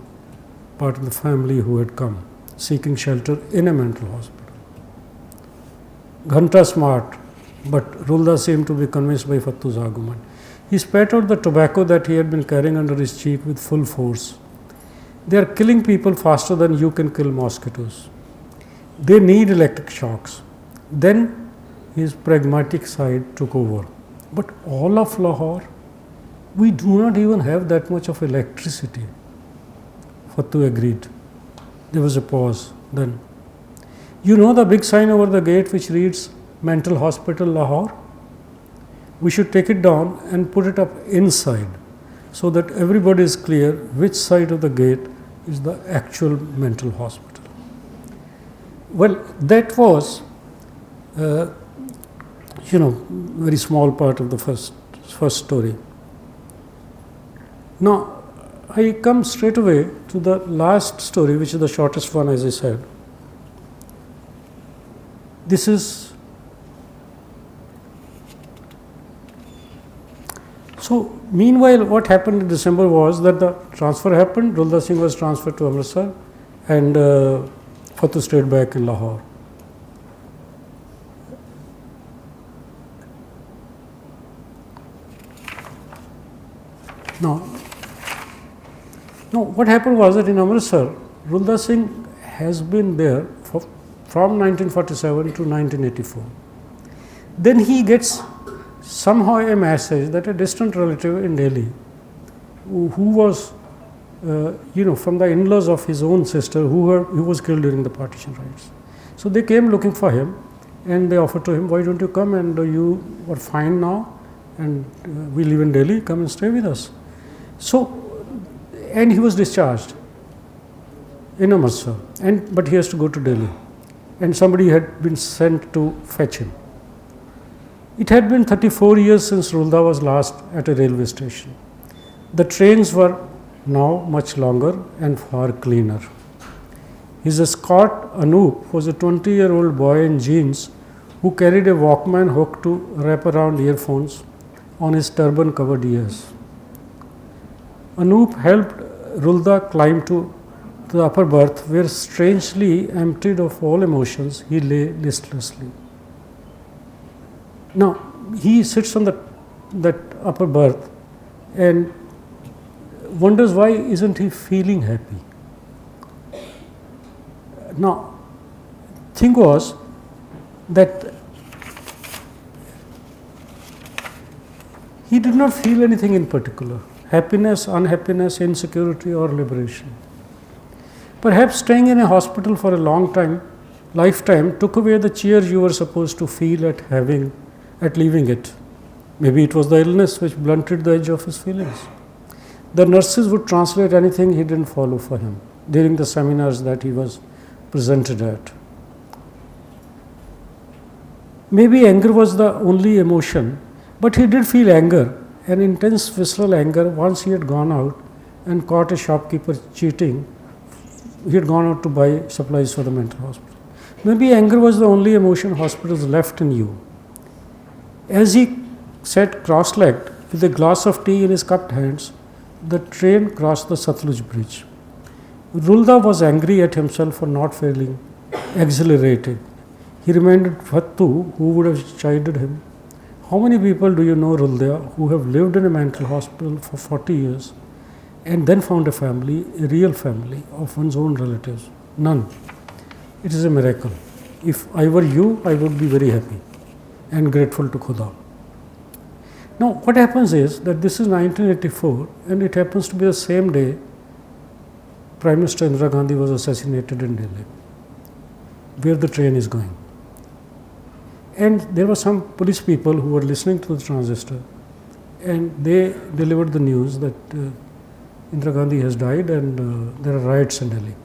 part of the family who had come, seeking shelter in a mental hospital. Ghanta smart, but Rulda seemed to be convinced by Fattu's argument. He spat out the tobacco that he had been carrying under his cheek with full force. They are killing people faster than you can kill mosquitoes. They need electric shocks. Then his pragmatic side took over. But all of Lahore, we do not even have that much of electricity. Fattu agreed. There was a pause. Then, you know the big sign over the gate which reads Mental Hospital Lahore? We should take it down and put it up inside so that everybody is clear which side of the gate is the actual mental hospital. Well, that was very small part of the first story. Now, I come straight away to the last story, which is the shortest one, as I said. This is so. Meanwhile, what happened in December was that the transfer happened. Rulda Singh was transferred to Amritsar, and Fatu stayed back in Lahore. Now, what happened was that in Amritsar, Rulda Singh has been there from 1947 to 1984. Then he gets somehow a message that a distant relative in Delhi, who was, from the in-laws of his own sister, who was killed during the partition riots. So they came looking for him, and they offered to him, "Why don't you come, and you are fine now, and we live in Delhi, come and stay with us." So, and he was discharged in Amritsar, but he has to go to Delhi, and somebody had been sent to fetch him. It had been 34 years since Rulda was last at a railway station. The trains were now much longer and far cleaner. His escort, Anup, was a 20-year-old boy in jeans who carried a Walkman hooked to wrap-around earphones on his turban-covered ears. Anup helped Rulda climb to the upper berth, where, strangely emptied of all emotions, he lay listlessly. Now, he sits on that upper berth and wonders why isn't he feeling happy. Now, thing was that he did not feel anything in particular: happiness, unhappiness, insecurity, or liberation. Perhaps staying in a hospital for a lifetime took away the cheer you were supposed to feel at leaving it. Maybe it was the illness which blunted the edge of his feelings. The nurses would translate anything he didn't follow for him during the seminars that he was presented at. Maybe anger was the only emotion, but he did feel anger, an intense visceral anger. Once he had gone out and caught a shopkeeper cheating. He had gone out to buy supplies for the mental hospital. Maybe anger was the only emotion hospitals left in you. As he sat cross-legged with a glass of tea in his cupped hands, the train crossed the Satluj bridge. Rulda was angry at himself for not feeling exhilarated. He reminded Fattu, who would have chided him, "How many people do you know, Rulda, who have lived in a mental hospital for 40 years and then found a family, a real family of one's own relatives? None. It is a miracle. If I were you, I would be very happy and grateful to Khuda." Now, what happens is that this is 1984, and it happens to be the same day Prime Minister Indira Gandhi was assassinated in Delhi, where the train is going. And there were some police people who were listening to the transistor, and they delivered the news that Indira Gandhi has died and there are riots in Delhi.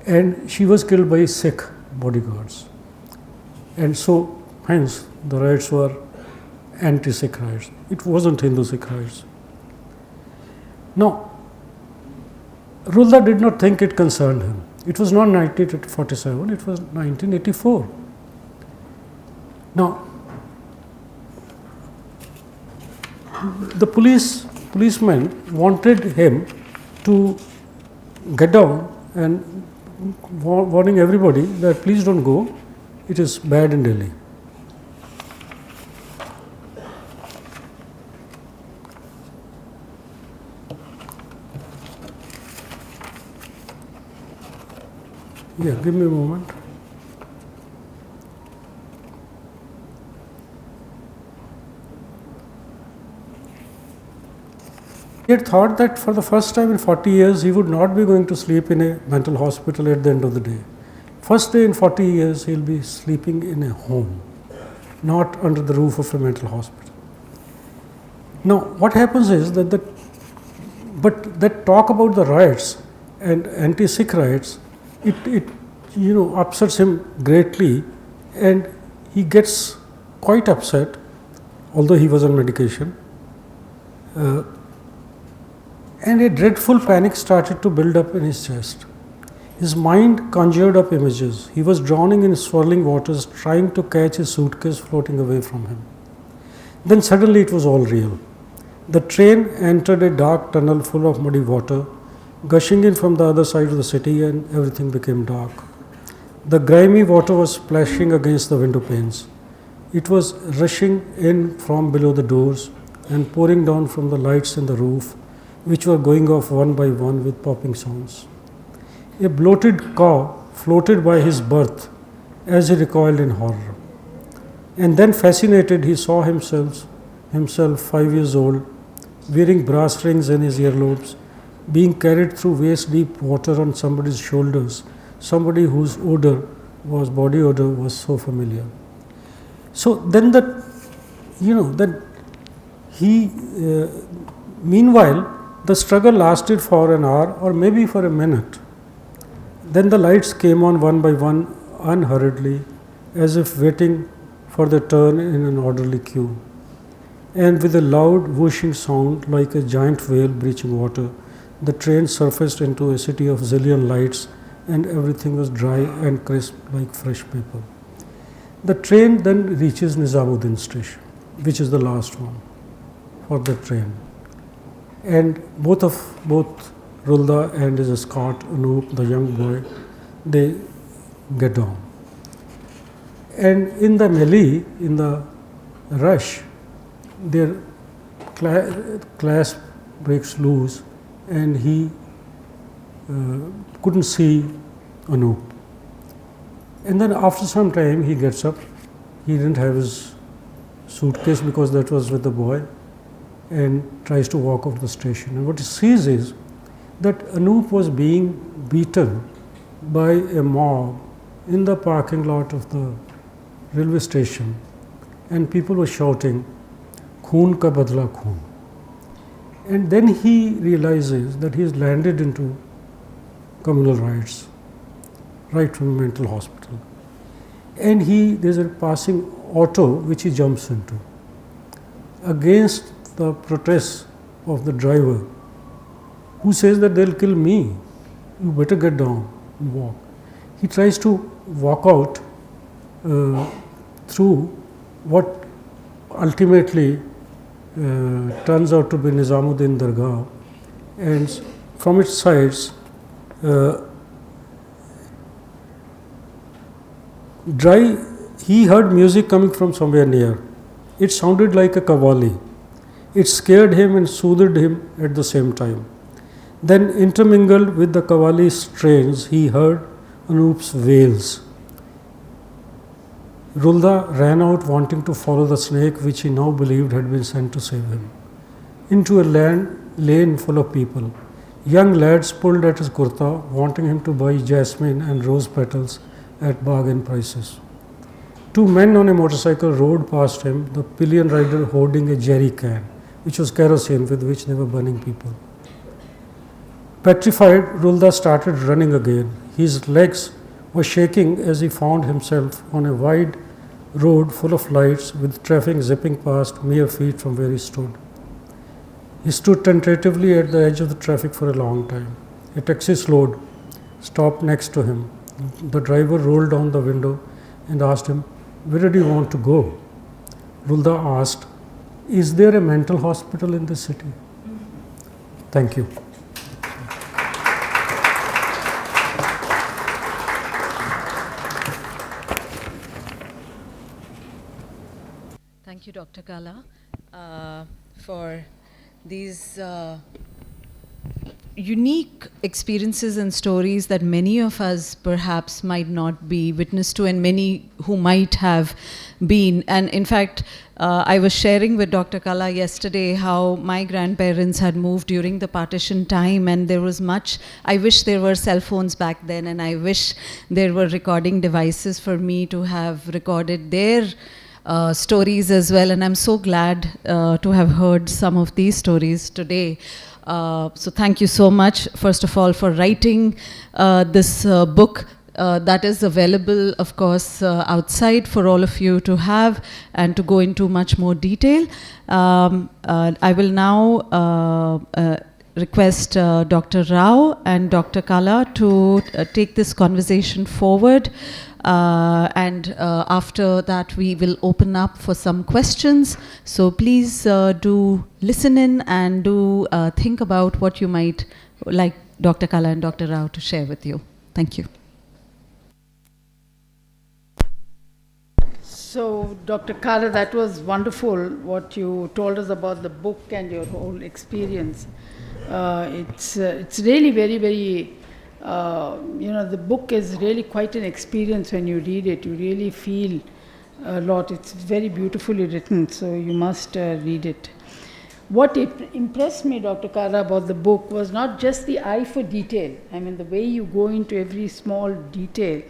And she was killed by Sikh bodyguards. And so, hence, the riots were anti-Sikh riots. It wasn't Hindu-Sikh riots. Now, Rulda did not think it concerned him. It was not 1947, it was 1984. Now, the policemen wanted him to get down and warning everybody that please don't go, it is bad in Delhi. Yeah, give me a moment. He had thought that for the first time in 40 years he would not be going to sleep in a mental hospital at the end of the day. First day in 40 years he will be sleeping in a home, not under the roof of a mental hospital. Now, what happens is that that talk about the riots and anti-Sikh riots, it upsets him greatly, and he gets quite upset, although he was on medication, and a dreadful panic started to build up in his chest. His mind conjured up images. He was drowning in swirling waters, trying to catch his suitcase floating away from him. Then suddenly it was all real. The train entered a dark tunnel full of muddy water, gushing in from the other side of the city, and everything became dark. The grimy water was splashing against the window panes. It was rushing in from below the doors and pouring down from the lights in the roof, which were going off one by one with popping sounds. A bloated cow floated by his berth as he recoiled in horror. And then, fascinated, he saw himself 5 years old, wearing brass rings in his earlobes, being carried through waist-deep water on somebody's shoulders, somebody whose body odor was so familiar. So then meanwhile, the struggle lasted for an hour or maybe for a minute. Then the lights came on one by one, unhurriedly, as if waiting for their turn in an orderly queue. And with a loud whooshing sound like a giant whale breaching water, the train surfaced into a city of zillion lights, and everything was dry and crisp like fresh paper. The train then reaches Nizamuddin station, which is the last one for the train. And both Rulda and his escort, Anup, the young boy, they get down. And in the melee, in the rush, their clasp breaks loose, and he couldn't see Anup. And then after some time he gets up. He didn't have his suitcase because that was with the boy, and tries to walk out of the station. And what he sees is that Anup was being beaten by a mob in the parking lot of the railway station, and people were shouting, "Khoon ka badla khoon." And then he realizes that he has landed into communal rights, right from a mental hospital. And there's a passing auto which he jumps into. Against the protests of the driver, who says that they'll kill me, you better get down and walk. He tries to walk out through what ultimately turns out to be Nizamuddin Dargah, and from its sides he heard music coming from somewhere near. It sounded like a qawwali. It scared him and soothed him at the same time. Then, intermingled with the qawwali strains, he heard Anup's wails. Rulda ran out wanting to follow the snake which he now believed had been sent to save him, into a lane full of people. Young lads pulled at his kurta, wanting him to buy jasmine and rose petals at bargain prices. Two men on a motorcycle rode past him, the pillion rider holding a jerry can, which was kerosene with which they were burning people. Petrified, Rulda started running again. His legs were shaking as he found himself on a wide road full of lights, with traffic zipping past mere feet from where he stood. He stood tentatively at the edge of the traffic for a long time. A taxi slowed, stopped next to him. The driver rolled down the window and asked him, "Where do you want to go?" Rulda asked, "Is there a mental hospital in this city?" Thank you. Thank you, Dr. Kala, for these unique experiences and stories that many of us perhaps might not be witness to, and many who might have been. And in fact, I was sharing with Dr. Kala yesterday how my grandparents had moved during the partition time, and there was much. I wish there were cell phones back then, and I wish there were recording devices for me to have recorded their stories as well. And I'm so glad to have heard some of these stories today. So thank you so much, first of all, for writing this book that is available, of course, outside for all of you to have and to go into much more detail. I will now request Dr. Rao and Dr. Kala to take this conversation forward. And after that, we will open up for some questions. So please do listen in and do think about what you might like Dr. Kala and Dr. Rao to share with you. Thank you. So, Dr. Kala, that was wonderful what you told us about the book and your whole experience. It's really very, very, the book is really quite an experience when you read it. You really feel a lot. It's very beautifully written, so you must read it. What impressed me, Dr. Kala, about the book was not just the eye for detail. I mean, the way you go into every small detail,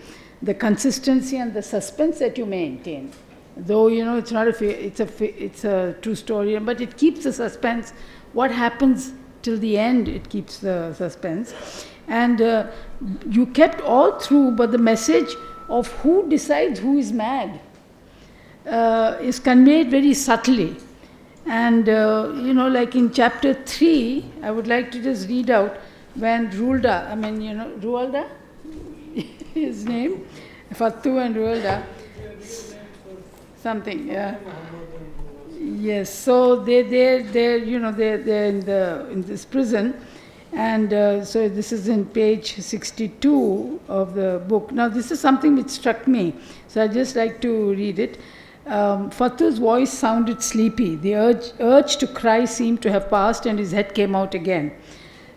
the consistency and the suspense that you maintain. Though, it's not it's a true story, but it keeps the suspense. What happens till the end, it keeps the suspense. And you kept all through, but the message of who decides who is mad is conveyed very subtly. And, like in chapter 3, I would like to just read out when Rualda, his name, Fattu and Rualda, something, yeah. Yes, so they're in this prison, and so this is in page 62 of the book. Now, this is something which struck me, so I'd just like to read it. Fattu's voice sounded sleepy. The urge to cry seemed to have passed, and his head came out again.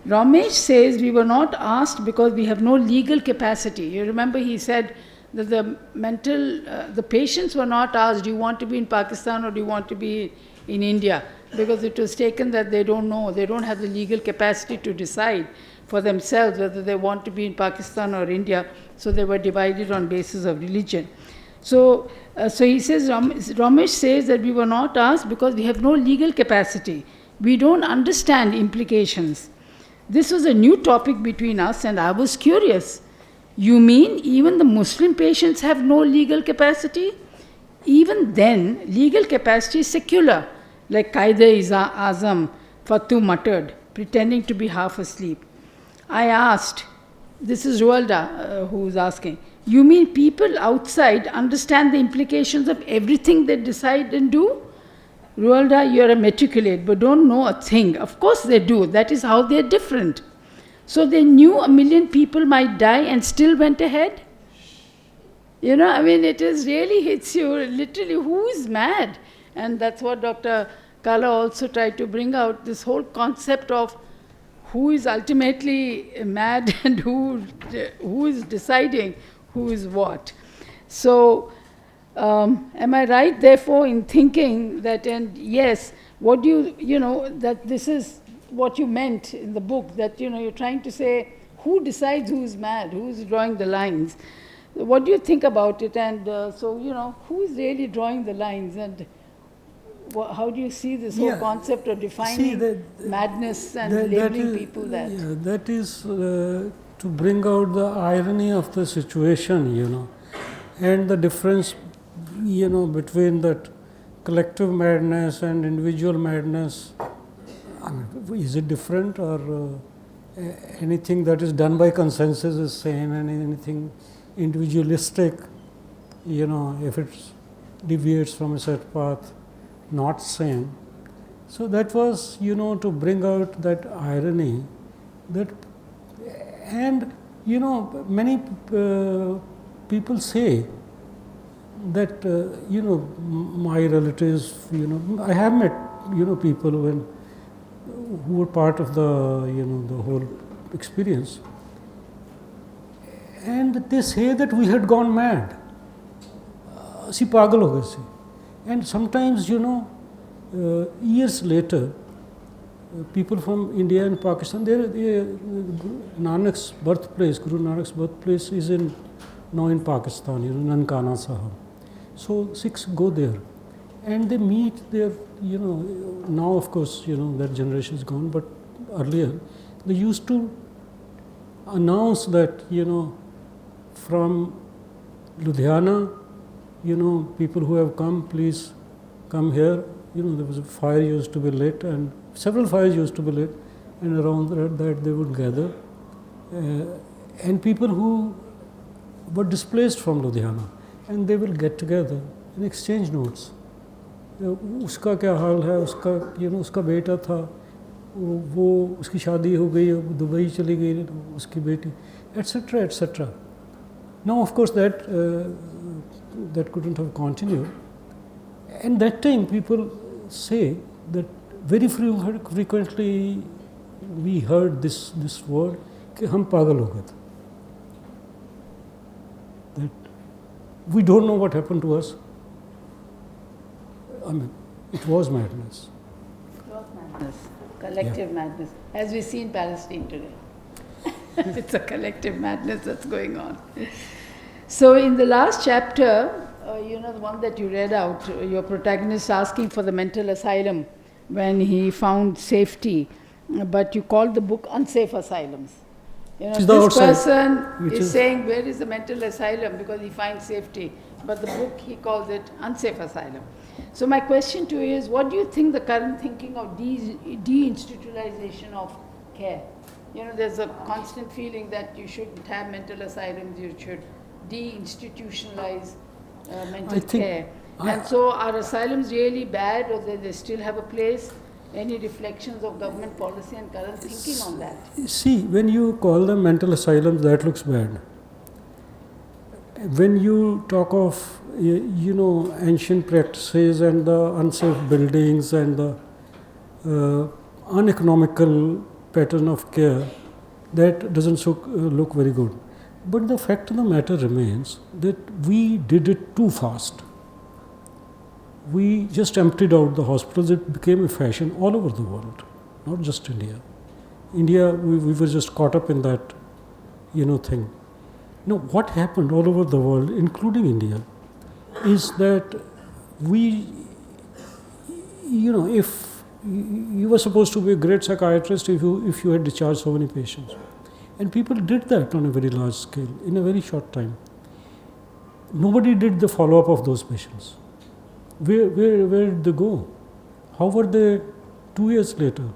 Ramesh says we were not asked because we have no legal capacity. You remember he said that the patients were not asked, do you want to be in Pakistan or do you want to be in India? Because it was taken that they don't know, they don't have the legal capacity to decide for themselves whether they want to be in Pakistan or India, so they were divided on basis of religion. So he says, Ramesh says that we were not asked because we have no legal capacity. We don't understand implications. This was a new topic between us, and I was curious. You mean even the Muslim patients have no legal capacity? Even then, legal capacity is secular, like Qaeda-Azam, Fattu muttered, pretending to be half asleep. I asked, this is Rualda who is asking, you mean people outside understand the implications of everything they decide and do? Rualda, you're a matriculate, but don't know a thing. Of course they do. That is how they're different. So they knew 1 million people might die and still went ahead? It is really hits you, literally, who is mad? And that's what Dr. Kala also tried to bring out, this whole concept of who is ultimately mad and who is deciding who is what. So, am I right, therefore, in thinking that, and yes, what do that this is what you meant in the book, that, you're trying to say who decides who is mad, who is drawing the lines. What do you think about it? And who is really drawing the lines? And how do you see this whole concept of defining madness and labeling people that? Yeah, that is to bring out the irony of the situation, and the difference, between that collective madness and individual madness. I mean, is it different, or anything that is done by consensus is same, and anything individualistic, if it deviates from a set path, not same. So that was, to bring out that irony, that, and many people say that my relatives, I have met people who were part of the the whole experience, and they say that we had gone mad. See, pagal ho gaye si. And sometimes, years later, people from India and Pakistan, Nanak's birthplace, Guru Nanak's birthplace is now in Pakistan, Nankana Sahib. So Sikhs go there and they meet there, now of course, that generation is gone, but earlier they used to announce that, from Ludhiana, people who have come, please come here. There was a fire used to be lit, and several fires used to be lit, and around that they would gather. And people who were displaced from Ludhiana, and they will get together and exchange notes. उसका क्या हाल है, उसका बेटा था, वो उसकी शादी हो गई, दुबई चली गई उसकी बेटी, etc., etc. Now, of course, that couldn't have continued. And that time, people say that very frequently we heard this word कि हम पागल हो गए थे. That we don't know what happened to us. I mean, it was madness. It was madness, collective madness, as we see in Palestine today. It's a collective madness that's going on. So in the last chapter, the one that you read out, your protagonist asking for the mental asylum when he found safety, but you called the book Unsafe Asylums. This person is saying, where is the mental asylum, because he finds safety, but the book he calls it Unsafe Asylum. So my question to you is, what do you think the current thinking of deinstitutionalization of care? There's a constant feeling that you shouldn't have mental asylums, you should deinstitutionalize mental care. And so are asylums really bad, or they still have a place? Any reflections of government policy and current thinking on that? See, when you call them mental asylums, that looks bad. When you talk of, ancient practices and the unsafe buildings and the uneconomical pattern of care, that doesn't look very good. But the fact of the matter remains that we did it too fast. We just emptied out the hospitals. It became a fashion all over the world, not just India. India, we were just caught up in that, thing. Now, what happened all over the world, including India, is that we, if you were supposed to be a great psychiatrist if you had discharged so many patients. And people did that on a very large scale, in a very short time. Nobody did the follow-up of those patients. Where did they go? How were they 2 years later?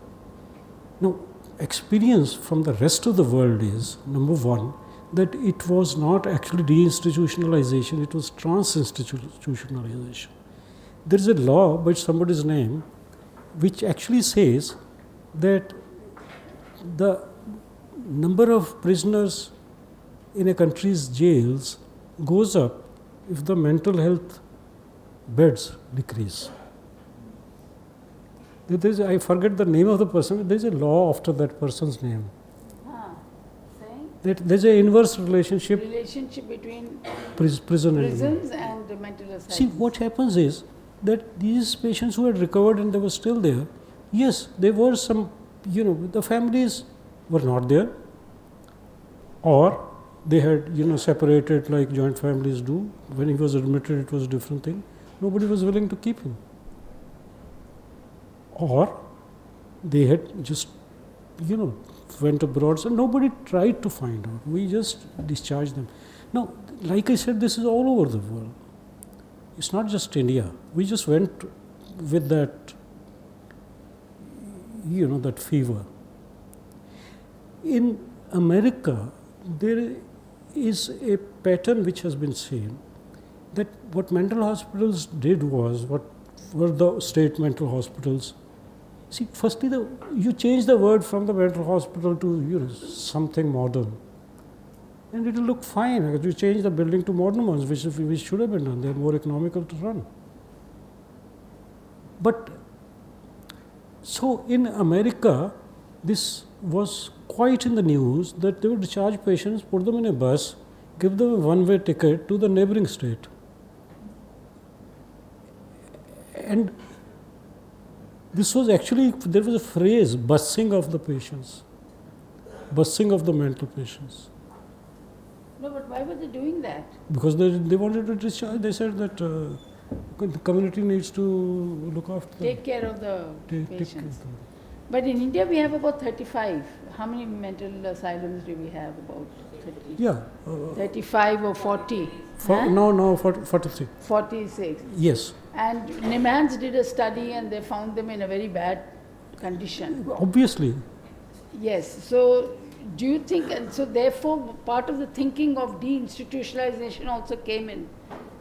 Now, experience from the rest of the world is, number one, that it was not actually deinstitutionalization, it was transinstitutionalization. There is a law by somebody's name which actually says that the number of prisoners in a country's jails goes up if the mental health beds decrease. I forget the name of the person, there is a law after that person's name. That there's an inverse relationship between prisons and the mental asylums. See, what happens is that these patients who had recovered and they were still there, yes, there were some, the families were not there, or they had, separated like joint families do. When he was admitted, it was a different thing. Nobody was willing to keep him. Or they had just, went abroad, so nobody tried to find out. We just discharged them. Now, like I said, this is all over the world. It's not just India. We just went with that, that fever. In America, there is a pattern which has been seen, that what mental hospitals did was, what were the state mental hospitals. See, firstly, you change the word from the mental hospital to something modern, and it will look fine. You change the building to modern ones, which should have been done. They are more economical to run. But so in America, this was quite in the news that they would discharge patients, put them in a bus, give them a one-way ticket to the neighboring state, and this was actually, there was a phrase, busing of the patients, busing of the mental patients. No, but why were they doing that? Because they wanted to discharge. They said that the community needs to look after them. Take care of the patients. But in India we have about 35. How many mental asylums do we have? About 30? Yeah. 35 or 40? No, 43. 46. Yes. And Nimans did a study and they found them in a very bad condition. Obviously. Yes. So do you think, and so therefore part of the thinking of deinstitutionalization also came in,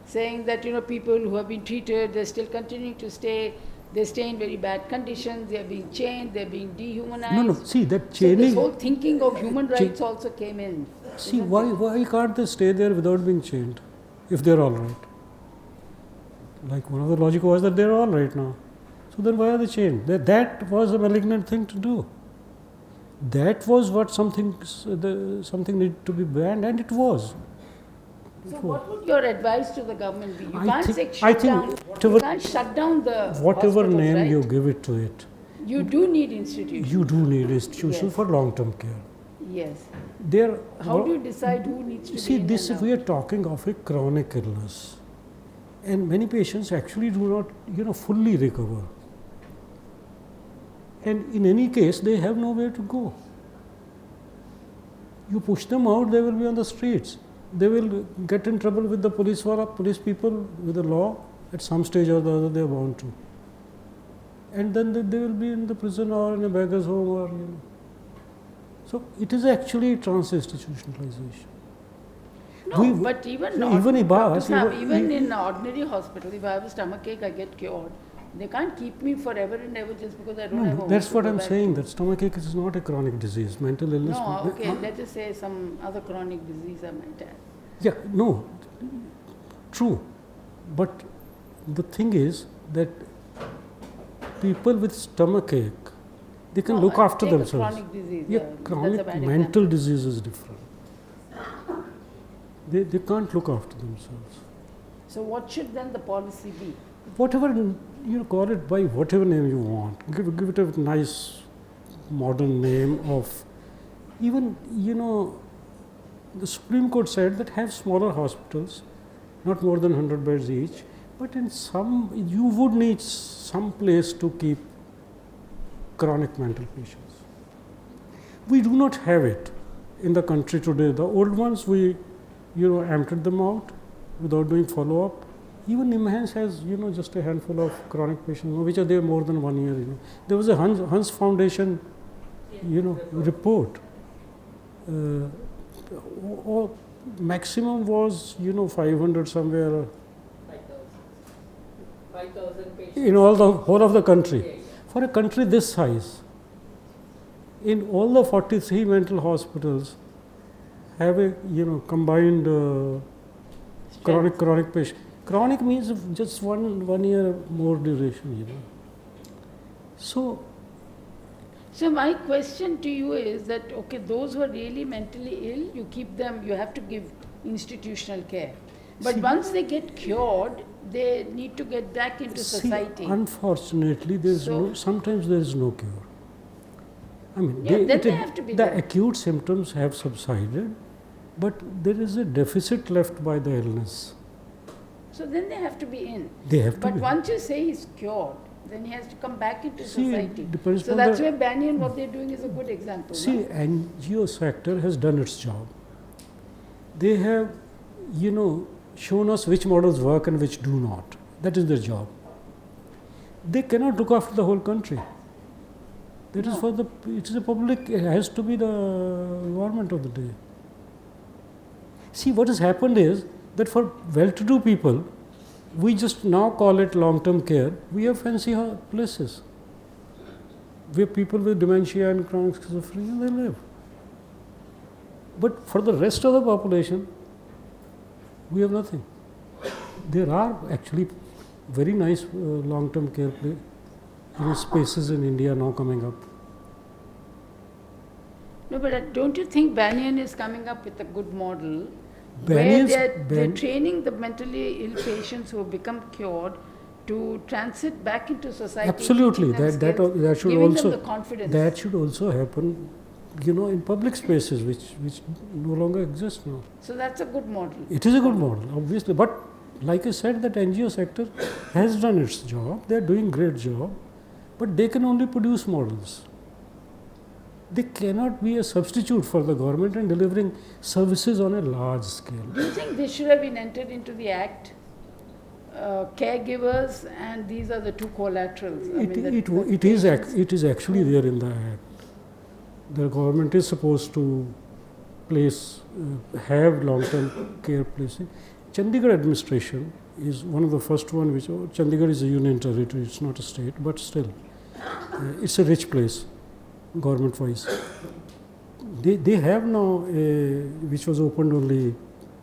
saying that, you know, people who have been treated, they're still continuing to stay, they stay in very bad conditions, they're being chained, they're being dehumanized. No, see that So chaining. this whole thinking of human rights also came in. See, why can't they stay there without being chained if they're all right? Like one of the logic was that they're all right now. So then why are they chained? That was a malignant thing to do. That was what something needed to be banned, and it was. So what would your advice to the government be? You I can't think- say I shut think down. whatever- You can't shut down the Whatever hospitals, name right? you give it to it, You do need institutions. you do need institution Yes. for long-term care. Yes. There. How do you decide who needs to See, be in this and we out? are talking of a chronic illness, and many patients actually do not, fully recover. And in any case, they have nowhere to go. You push them out, they will be on the streets. They will get in trouble with the police people, with the law. At some stage or the other, they are bound to. And then they will be in the prison or in a beggar's home, or. So it is actually trans-institutionalization. No, but even even Dr. Saab, even- even in ordinary hospital, if I have a stomachache, I get cured. They can't keep me forever and ever just because I don't have a home That's to what go I'm back saying, to. that stomachache is not a chronic disease, mental illness. No, okay, let us say some other chronic disease I might have. Yeah, no, true. But the thing is that people with stomachache, they can No, look after take a themselves. chronic disease, Yeah, that's a chronic bad mental example. disease is different. They can't look after themselves. So what should then the policy be? Whatever, call it by whatever name you want. Give it a nice modern name of, even, the Supreme Court said that have smaller hospitals, not more than 100 beds each, but in some, you would need some place to keep chronic mental patients. We do not have it in the country today. The old ones, we, emptied them out without doing follow-up. Even Nimhans has, just a handful of chronic patients, which are there more than 1 year. There was a Hans Foundation, report. Maximum was, 500 somewhere. 5,000 patients. In whole of the country. For a country this size, in all the 43 mental hospitals have a, combined chronic patient. Chronic means just one year more duration, So my question to you is that, okay, those who are really mentally ill, you keep them, you have to give institutional care. But once they get cured, they need to get back into society. Unfortunately, sometimes there is no cure. I mean, they have to be the there. acute symptoms have subsided, but there is a deficit left by the illness. So then they have to be in. They have to But be. once you say he's cured, then he has to come back into See, society. depends So on that's the- where Banyan, what they're doing is a good example. See, no? NGO sector has done its job. They have, shown us which models work and which do not. That is their job. They cannot look after the whole country. That is for it is a public, it has to be the environment of the day. See, what has happened is that for well-to-do people, we just now call it long-term care. We have fancy places where people with dementia and chronic schizophrenia, they live. But for the rest of the population, we have nothing. There are actually very nice long-term care spaces in India now coming up. No, but don't you think Banyan is coming up with a good model Banyan's- where they're training the mentally ill patients who have become cured to transit back into society? Absolutely, teaching them that skills, should giving also them the confidence. that should also happen, in public spaces which no longer exist now. So that's a good model. It is a good model, obviously, but like I said, that NGO sector has done its job. They are doing great job, but they can only produce models. they cannot be a substitute for the government in delivering services on a large scale. Do you think this should have been entered into the Act? Caregivers, and these are the two collaterals. It is actually there in the Act. The government is supposed to have long-term care placing. Chandigarh administration is one of the first one which, Chandigarh is a union territory, it's not a state, but still, it's a rich place, government-wise. They have now, which was opened only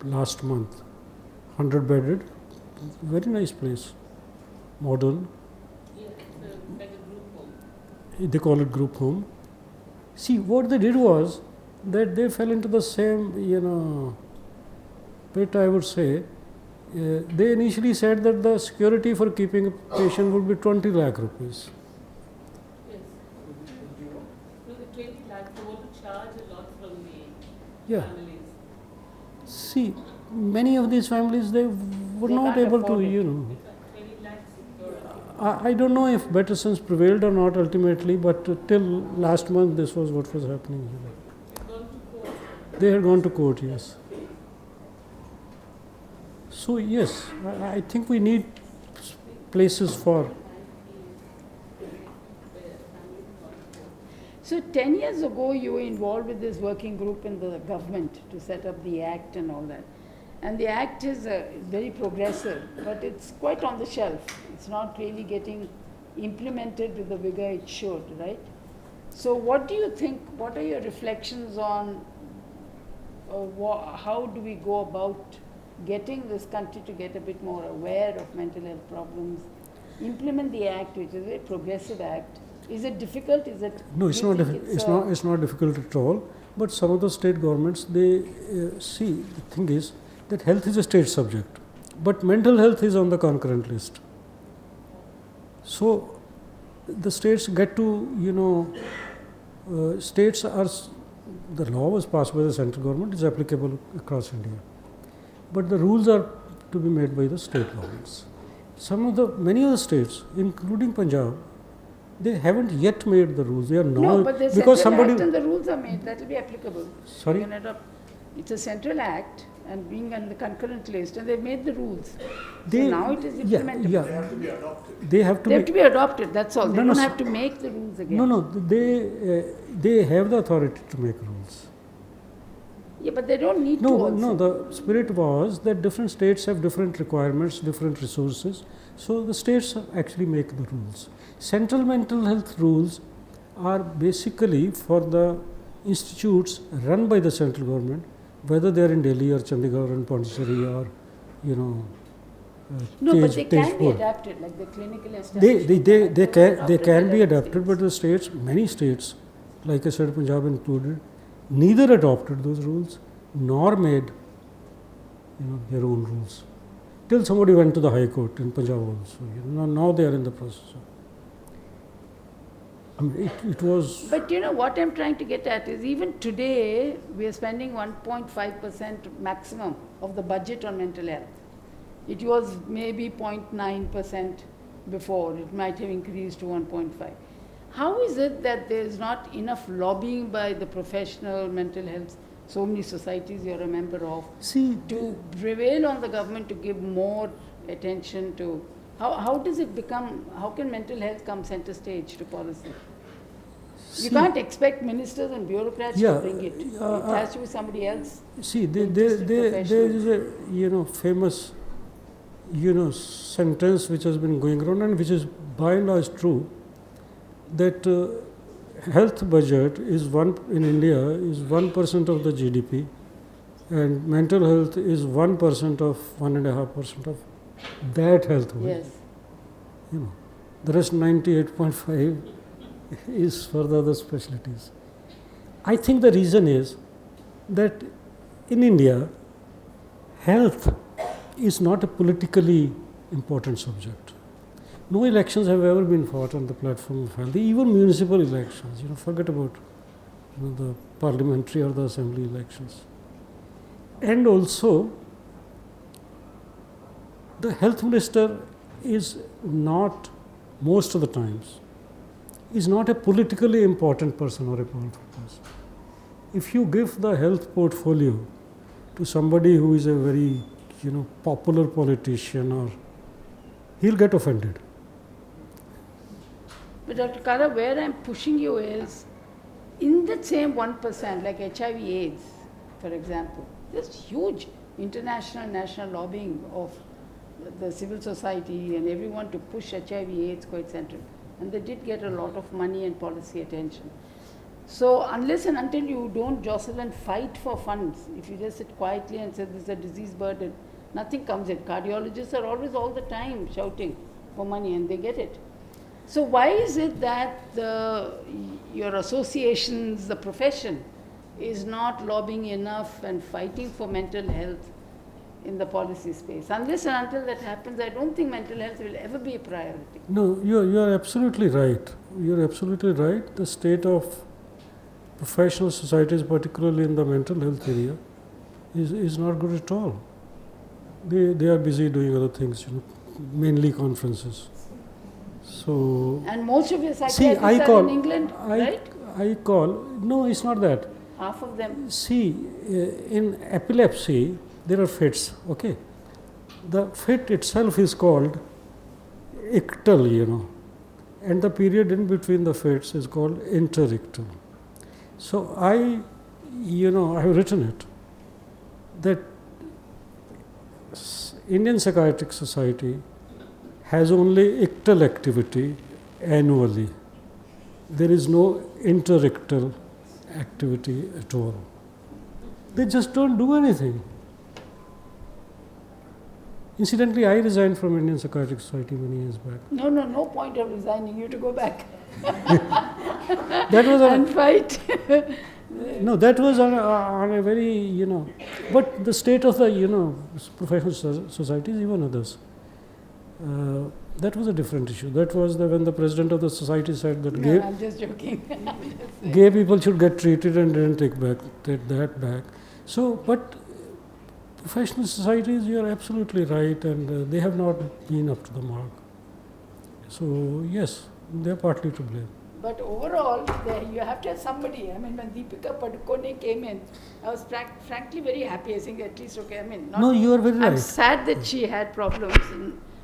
last month, 100-bedded, very nice place, modern. They call it group home. See, what they did was that they fell into the same, pit, I would say. They initially said that the security for keeping a patient would be 20 lakh rupees. Yes. No, the 20 lakh, they want to charge a lot from the Yeah. families. See, many of these families, they were They not can't able to, afford it. 20 lakhs security. I don't know if better sense prevailed or not ultimately, but till last month this was what was happening. Gone to court. They had gone to court, yes. So yes, I think we need places for. So 10 years ago, you were involved with this working group in the government to set up the Act and all that. And the Act is very progressive, but it's quite on the shelf. It's not really getting implemented with the vigor it should, right? So what do you think, what are your reflections on how do we go about getting this country to get a bit more aware of mental health problems, implement the Act, which is a very progressive Act? Is it difficult? Is it? No, it's not. It's not difficult at all. But some of the state governments, they see, the thing is that health is a state subject, but mental health is on the concurrent list. So the states get to, states are. The law was passed by the central government; is applicable across India, but the rules are to be made by the state governments. Many of the states, including Punjab, they haven't yet made the rules. They are now No, but the because Central Act and the rules are made. That will be applicable. Sorry? You can adopt. It's a Central Act and being on the concurrent list, and they've made the rules. So now it is implementable. Yeah, They have to be adopted. they have to. They have to be adopted. That's all. They No, don't no, have to make the rules again. No, they have the authority to make rules. Yeah, but they don't need to. No, Also. no. The spirit was that different states have different requirements, different resources. So the states actually make the rules. Central mental health rules are basically for the institutes run by the central government, whether they are in Delhi or Chandigarh or Pondicherry or, No, but they can be Tejpur. adapted, like the clinical establishment. They can be adapted, but the states, many states, like I said, Punjab included, neither adopted those rules nor made, their own rules. Till somebody went to the High Court in Punjab also. Now they are in the process. I mean, it was. But what I'm trying to get at is even today we are spending 1.5% maximum of the budget on mental health. It was maybe 0.9% before. It might have increased to 1.5. How is it that there is not enough lobbying by the professional mental health, so many societies you're a member of, to prevail on the government to give more attention to, how does it become, how can mental health come center stage to policy? You can't expect ministers and bureaucrats to bring it. It has to be somebody else. See, there is a, famous, sentence which has been going around and which is by and large true, that health budget is in India is 1% of the GDP, and mental health is 1% of 1.5% of that health budget. Yes. The rest 98.5 is for the other specialties. I think the reason is that in India, health is not a politically important subject. No elections have ever been fought on the platform of health, even municipal elections. Forget about the parliamentary or the assembly elections. And also, the health minister is not, most of the times, is not a politically important person or a powerful person. services. If you give the health portfolio to somebody who is a very, popular politician, or he'll get offended. But Dr. Kala, where I'm pushing you is, in that same 1%, like HIV/AIDS, for example, there's huge international, national lobbying of the civil society and everyone to push HIV/AIDS quite central. And they did get a lot of money and policy attention. So unless and until you don't jostle and fight for funds, if you just sit quietly and say this is a disease burden, nothing comes in. Cardiologists are always all the time shouting for money and they get it. So why is it that your associations, the profession, is not lobbying enough and fighting for mental health in the policy space? Unless and until that happens, I don't think mental health will ever be a priority. No, you are absolutely right. You are absolutely right. The state of professional societies, particularly in the mental health area, is not good at all. They are busy doing other things, mainly conferences. So and most of your psychiatrists are in England, right? No, it's not that. Half of them. See, in epilepsy, there are fits, okay? The fit itself is called ictal, and the period in between the fits is called interictal. So I have written it, that Indian Psychiatric Society has only ictal activity annually. There is no interictal activity at all. They just don't do anything. Incidentally, I resigned from Indian Psychiatric Society many years back. No point of resigning. You have to go back. That was and fight. No, that was on a very, but the state of the, professional societies, even others, that was a different issue. That was when the president of the society said that I'm just joking. gay people should get treated and didn't take that back. So, but professional societies, you are absolutely right, and they have not been up to the mark. So, yes, they are partly to blame. But overall, you have to have somebody. I mean, when Deepika Padukone came in, I was frankly very happy. I think at least, okay, I mean, no, you are very right. I'm sad that she had problems,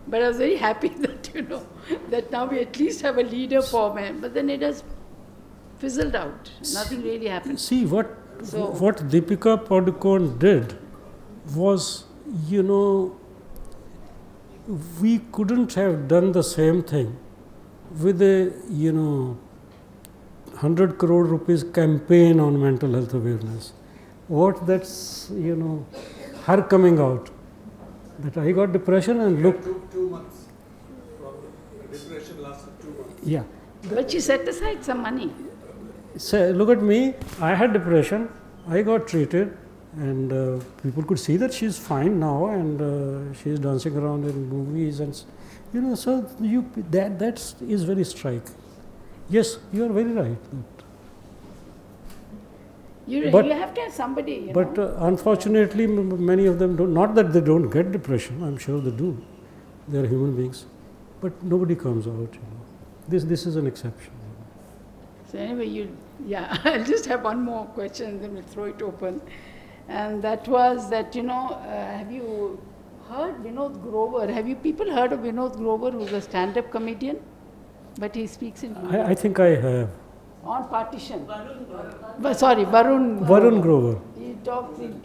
but I was very happy that, that now we at least have a leader for men. But then it has fizzled out. Nothing really happened. See, what Deepika Padukone did was, we couldn't have done the same thing with a, 100 crore rupees campaign on mental health awareness. That's, her coming out, that I got depression and look. 2 months. Depression lasted 2 months. Yeah. But she set aside some money. So, look at me, I had depression, I got treated, and people could see that she's fine now, and she's dancing around in movies, and so that is very striking. Yes, you are very right. You have to have somebody. But unfortunately, many of them don't. Not that they don't get depression. I'm sure they do. They are human beings, but nobody comes out. This is an exception. So anyway, I'll just have one more question, and then we'll throw it open. And that was that, have you heard Vinod Grover? Have you people heard of Vinod Grover, who's a stand-up comedian? But he speaks in Hindi. I think I have. On Partition. Varun Grover. He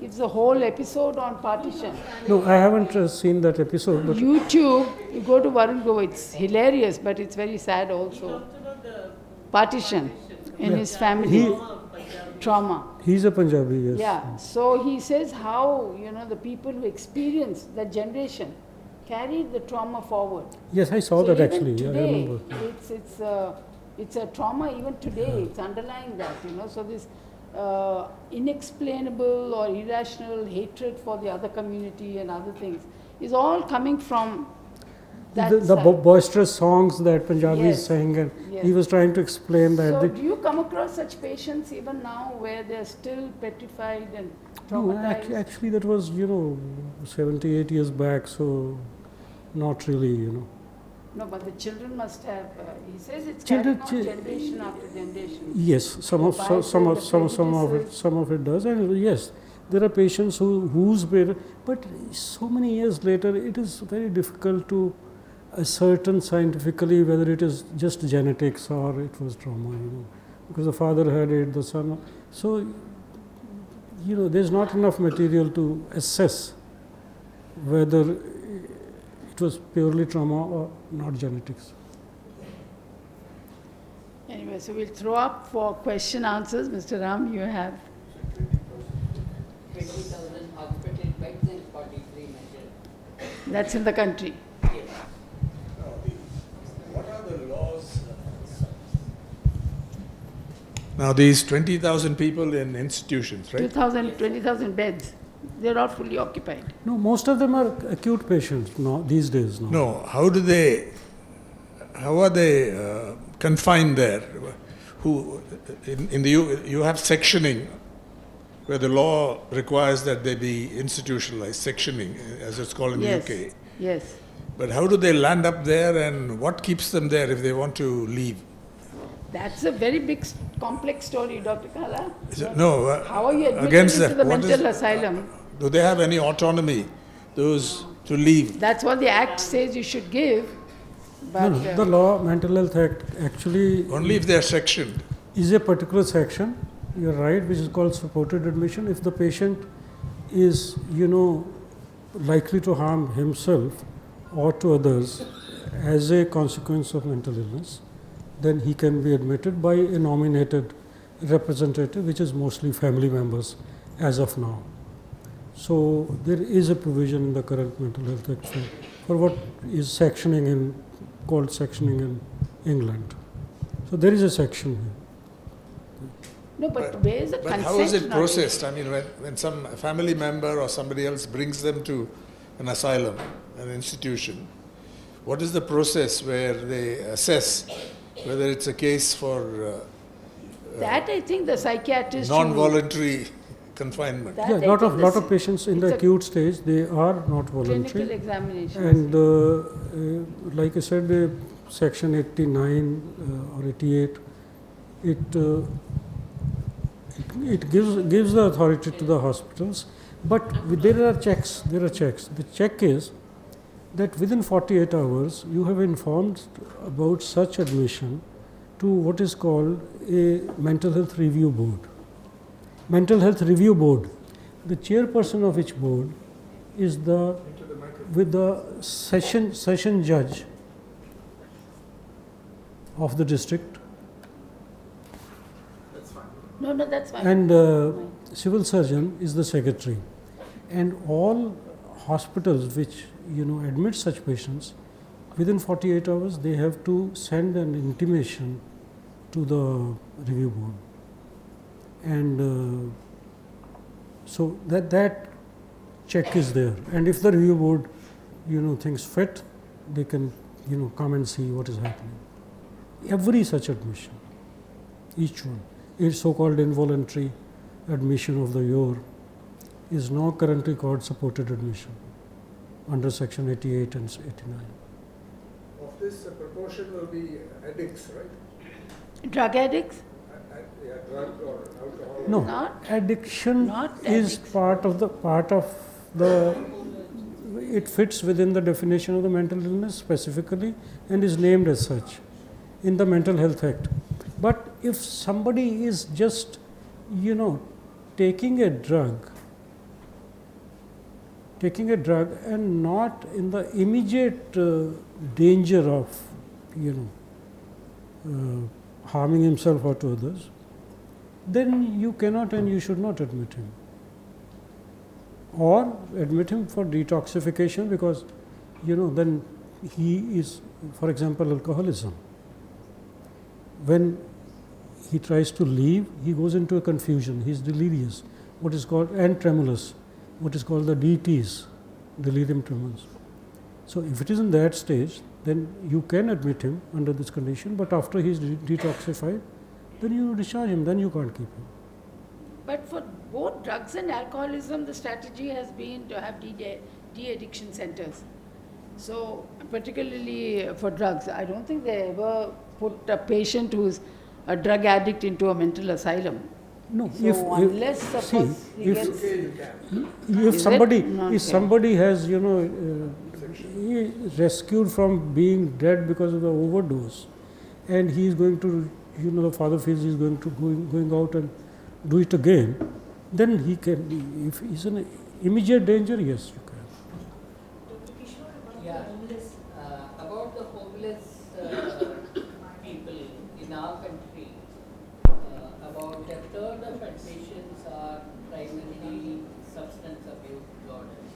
gives a whole episode on Partition. No, I haven't seen that episode. But YouTube, you go to Varun Grover, it's hilarious, but it's very sad also. Partition in his family. Trauma. He's a Punjabi, yes. Yeah, so he says how, the people who experience that generation carried the trauma forward. Yes, I saw that actually. Today, I remember. it's a trauma even today. It's underlying that, So this inexplainable or irrational hatred for the other community and other things is all coming from the boisterous songs that Punjabis sang, and he was trying to explain that. So do you come across such patients even now where they're still petrified and traumatized? No, actually that was, 78 years back, so not really, No, but the children must have, he says it's Children- carried on generation after generation. Yes, some of it does, and yes, there are patients whose parents, but so many years later, it is very difficult to ascertain scientifically whether it is just genetics or it was trauma, because the father had it, the son. So, there's not enough material to assess whether it was purely trauma or not genetics. Anyway, so we'll throw up for question answers. Mr. Ram, you have. 20,000 hospital beds and 43 measures. That's in the country. What are the laws? Now, these 20,000 people in institutions, right? 20,000 beds. They're all fully occupied. No, most of them are acute patients these days. No, how are they confined there? Who in the you have sectioning, where the law requires that they be institutionalized, sectioning, as it's called in the UK. Yes. But how do they land up there, and what keeps them there if they want to leave? That's a very big, complex story, Dr. Kala. No. How are you admitted against into that, the what mental asylum? Do they have any autonomy, those to leave? That's what the Act says you should give. But No, the law, Mental Health Act, actually Only if they are sectioned. is a particular section, you're right, which is called supported admission. If the patient is, likely to harm himself or to others as a consequence of mental illness, then he can be admitted by a nominated representative, which is mostly family members as of now. So there is a provision in the current Mental Health Act for what is called sectioning in England. So there is a section here. no, but where is the But consent? how is it not processed? I mean, when some family member or somebody else brings them to an asylum, an institution, what is the process where they assess whether it's a case for That I think the psychiatrist. non-voluntary confinement? That Yeah, I lot think of this- patients in the it's a acute stage, they are not Clinical voluntary. examination. And like I said, section 89 or 88, it gives the authority to the hospitals, but there are checks. The check is that within 48 hours, you have informed about such admission to what is called a mental health review board. Mental health review board. The chairperson of which board is with the session judge of the district No, that's fine. and civil surgeon is the secretary, and all hospitals which admit such patients, within 48 hours they have to send an intimation to the review board, and so that check is there, and if the review board thinks fit, they can come and see what is happening. Every such admission, each one, is so-called involuntary admission of the year, is now currently called supported admission under section 88 and 89. Of this, a proportion will be addicts, right? Drug addicts? Yeah, drug or alcohol. No, Not- addiction not is addicts. part of the it fits within the definition of the mental illness specifically and is named as such in the Mental Health Act. But if somebody is just taking a drug and not in the immediate danger of harming himself or to others, then you cannot and you should not admit him, or admit him for detoxification, because then he is, for example, alcoholism. When he tries to leave, he goes into a confusion, he is delirious, what is called, and tremulous, what is called the DTs, delirium tremens. So if it is in that stage, then you can admit him under this condition, but after he is detoxified, then you discharge him, then you can't keep him. But for both drugs and alcoholism, the strategy has been to have de-addiction centers. So, particularly for drugs, I don't think they ever put a patient who's a drug addict into a mental asylum. No, So unless suppose he gets, if Is somebody, it? No, if okay. somebody has, he is rescued from being dead because of the overdose, and he is going to, the father feels he is going to going out and do it again, then he can. If he's in immediate danger, yes, you can. Yeah, about the homeless people in our country, about a third of admissions are primarily substance abuse disorders.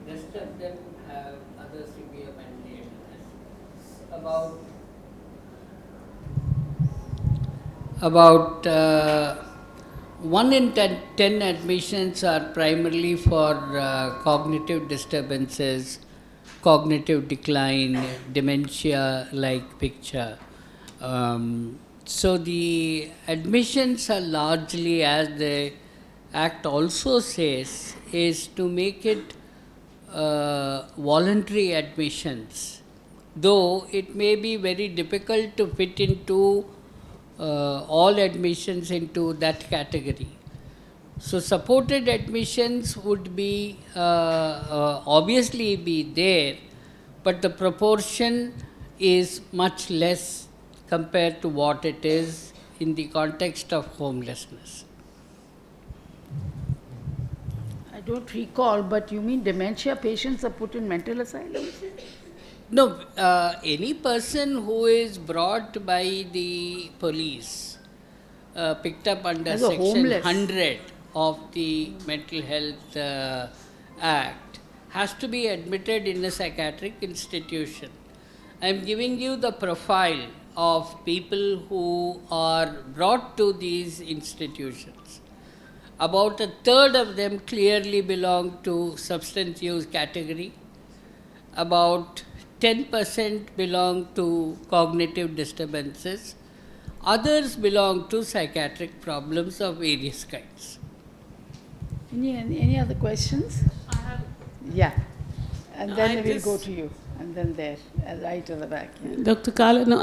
Rest of them have other severe mental illness. About 1 in 10 admissions are primarily for cognitive disturbances, cognitive decline, dementia-like picture. So the admissions are largely, as the Act also says, is to make it voluntary admissions, though it may be very difficult to fit into all admissions into that category. So supported admissions would be obviously be there, but the proportion is much less compared to what it is in the context of homelessness. I don't recall, but you mean dementia patients are put in mental asylums? No, any person who is brought by the police, picked up under As a section homeless. 100 of the Mental Health Act, has to be admitted in a psychiatric institution. I am giving you the profile of people who are brought to these institutions. About a third of them clearly belong to substance use category. About 10% belong to cognitive disturbances. Others belong to psychiatric problems of various kinds. Any other questions? I have Yeah. And No, then I we'll go just- to you. And then there, right to the back. Yeah. Dr. Kala, no,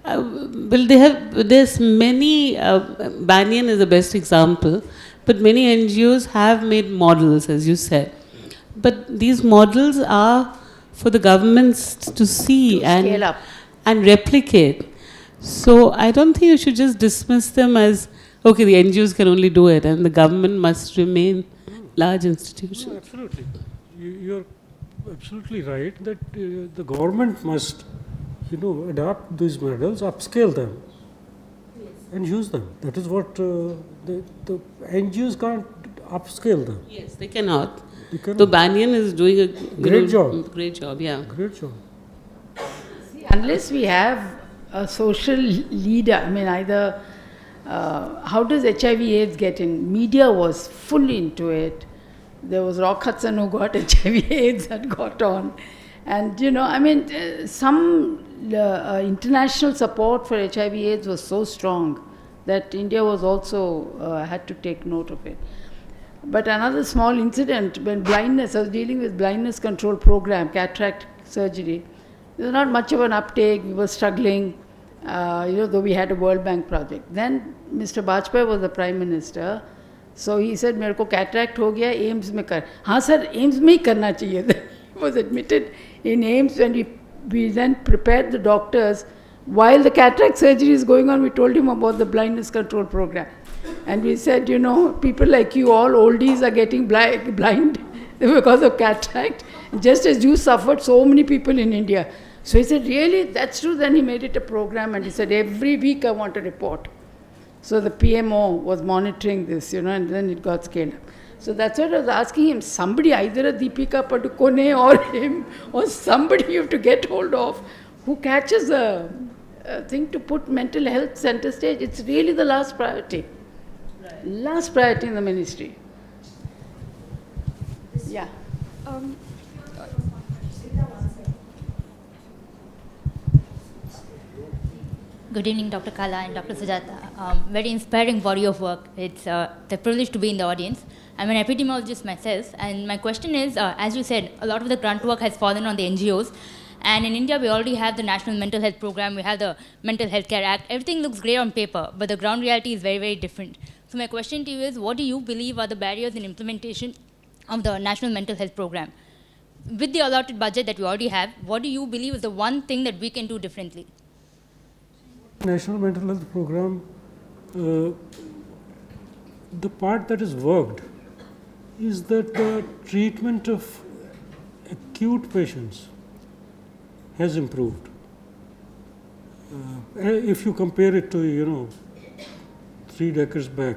well, there's many, Banyan is the best example, but many NGOs have made models, as you said. But these models are for the governments to see To scale up. and replicate. So I don't think you should just dismiss them as, okay, the NGOs can only do it and the government must remain large institutions. No, absolutely. You're absolutely right that the government must, adapt these models, upscale them, and use them. That is what the NGOs can't upscale them. Yes, they cannot. They cannot. So Banyan is doing a Great job. Great job, yeah. Great job. See, unless we have a social leader, I mean, either how does HIV/AIDS get in? Media was fully into it. There was Rock Hudson who got HIV/AIDS and got on. And, some international support for HIV/AIDS was so strong that India was also had to take note of it. But another small incident, when blindness, I was dealing with blindness control program, cataract surgery. There was not much of an uptake, we were struggling, though we had a World Bank project. Then Mr. Bajpayee was the Prime Minister, so he said, मेरे को cataract हो गया, AIMS में कर. हाँ sir, AIMS में ही करना चाहिए. He was admitted in AIMS, and we then prepared the doctors. While the cataract surgery is going on, we told him about the blindness control program. And we said, people like you, all oldies, are getting blind because of cataract. Just as you suffered, so many people in India. So he said, really, that's true. Then he made it a program, and he said, every week I want a report. So the PMO was monitoring this, and then it got scaled up. So that's what I was asking him. Somebody, either a Deepika Padukone or him, or somebody you have to get hold of, who catches a thing to put mental health center stage. It's really the last priority. Right. Last priority in the ministry. Yeah. Good evening, Dr. Kala and Dr. Sujatha. Very inspiring body of work. It's the privilege to be in the audience. I'm an epidemiologist myself, and my question is, as you said, a lot of the grunt work has fallen on the NGOs. And in India, we already have the National Mental Health Program, we have the Mental Health Care Act. Everything looks great on paper, but the ground reality is very, very different. So my question to you is, what do you believe are the barriers in implementation of the National Mental Health Program? With the allotted budget that we already have, what do you believe is the one thing that we can do differently? National Mental Health Program, the part that is worked is that the treatment of acute patients has improved. If you compare it to, 3 decades back,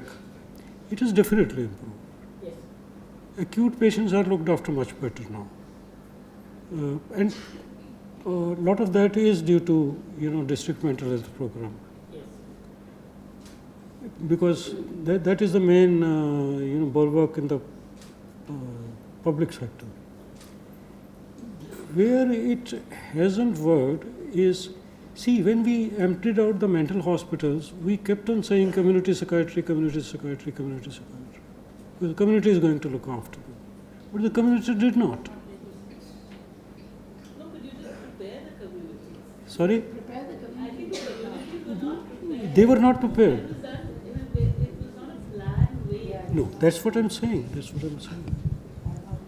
it has definitely improved. Yes. Acute patients are looked after much better now. And a lot of that is due to, district mental health program. Yes. Because that is the main, bulwark in the public sector. Where it hasn't worked is, see, when we emptied out the mental hospitals, we kept on saying community psychiatry, community psychiatry, community psychiatry. Because the community is going to look after them. But the community did not. No, but you just prepare the communities. Sorry? Prepare the communities. I think the communities were not prepared. They were not prepared. It was not a planned way. No, that's what I'm saying. That's what I'm saying.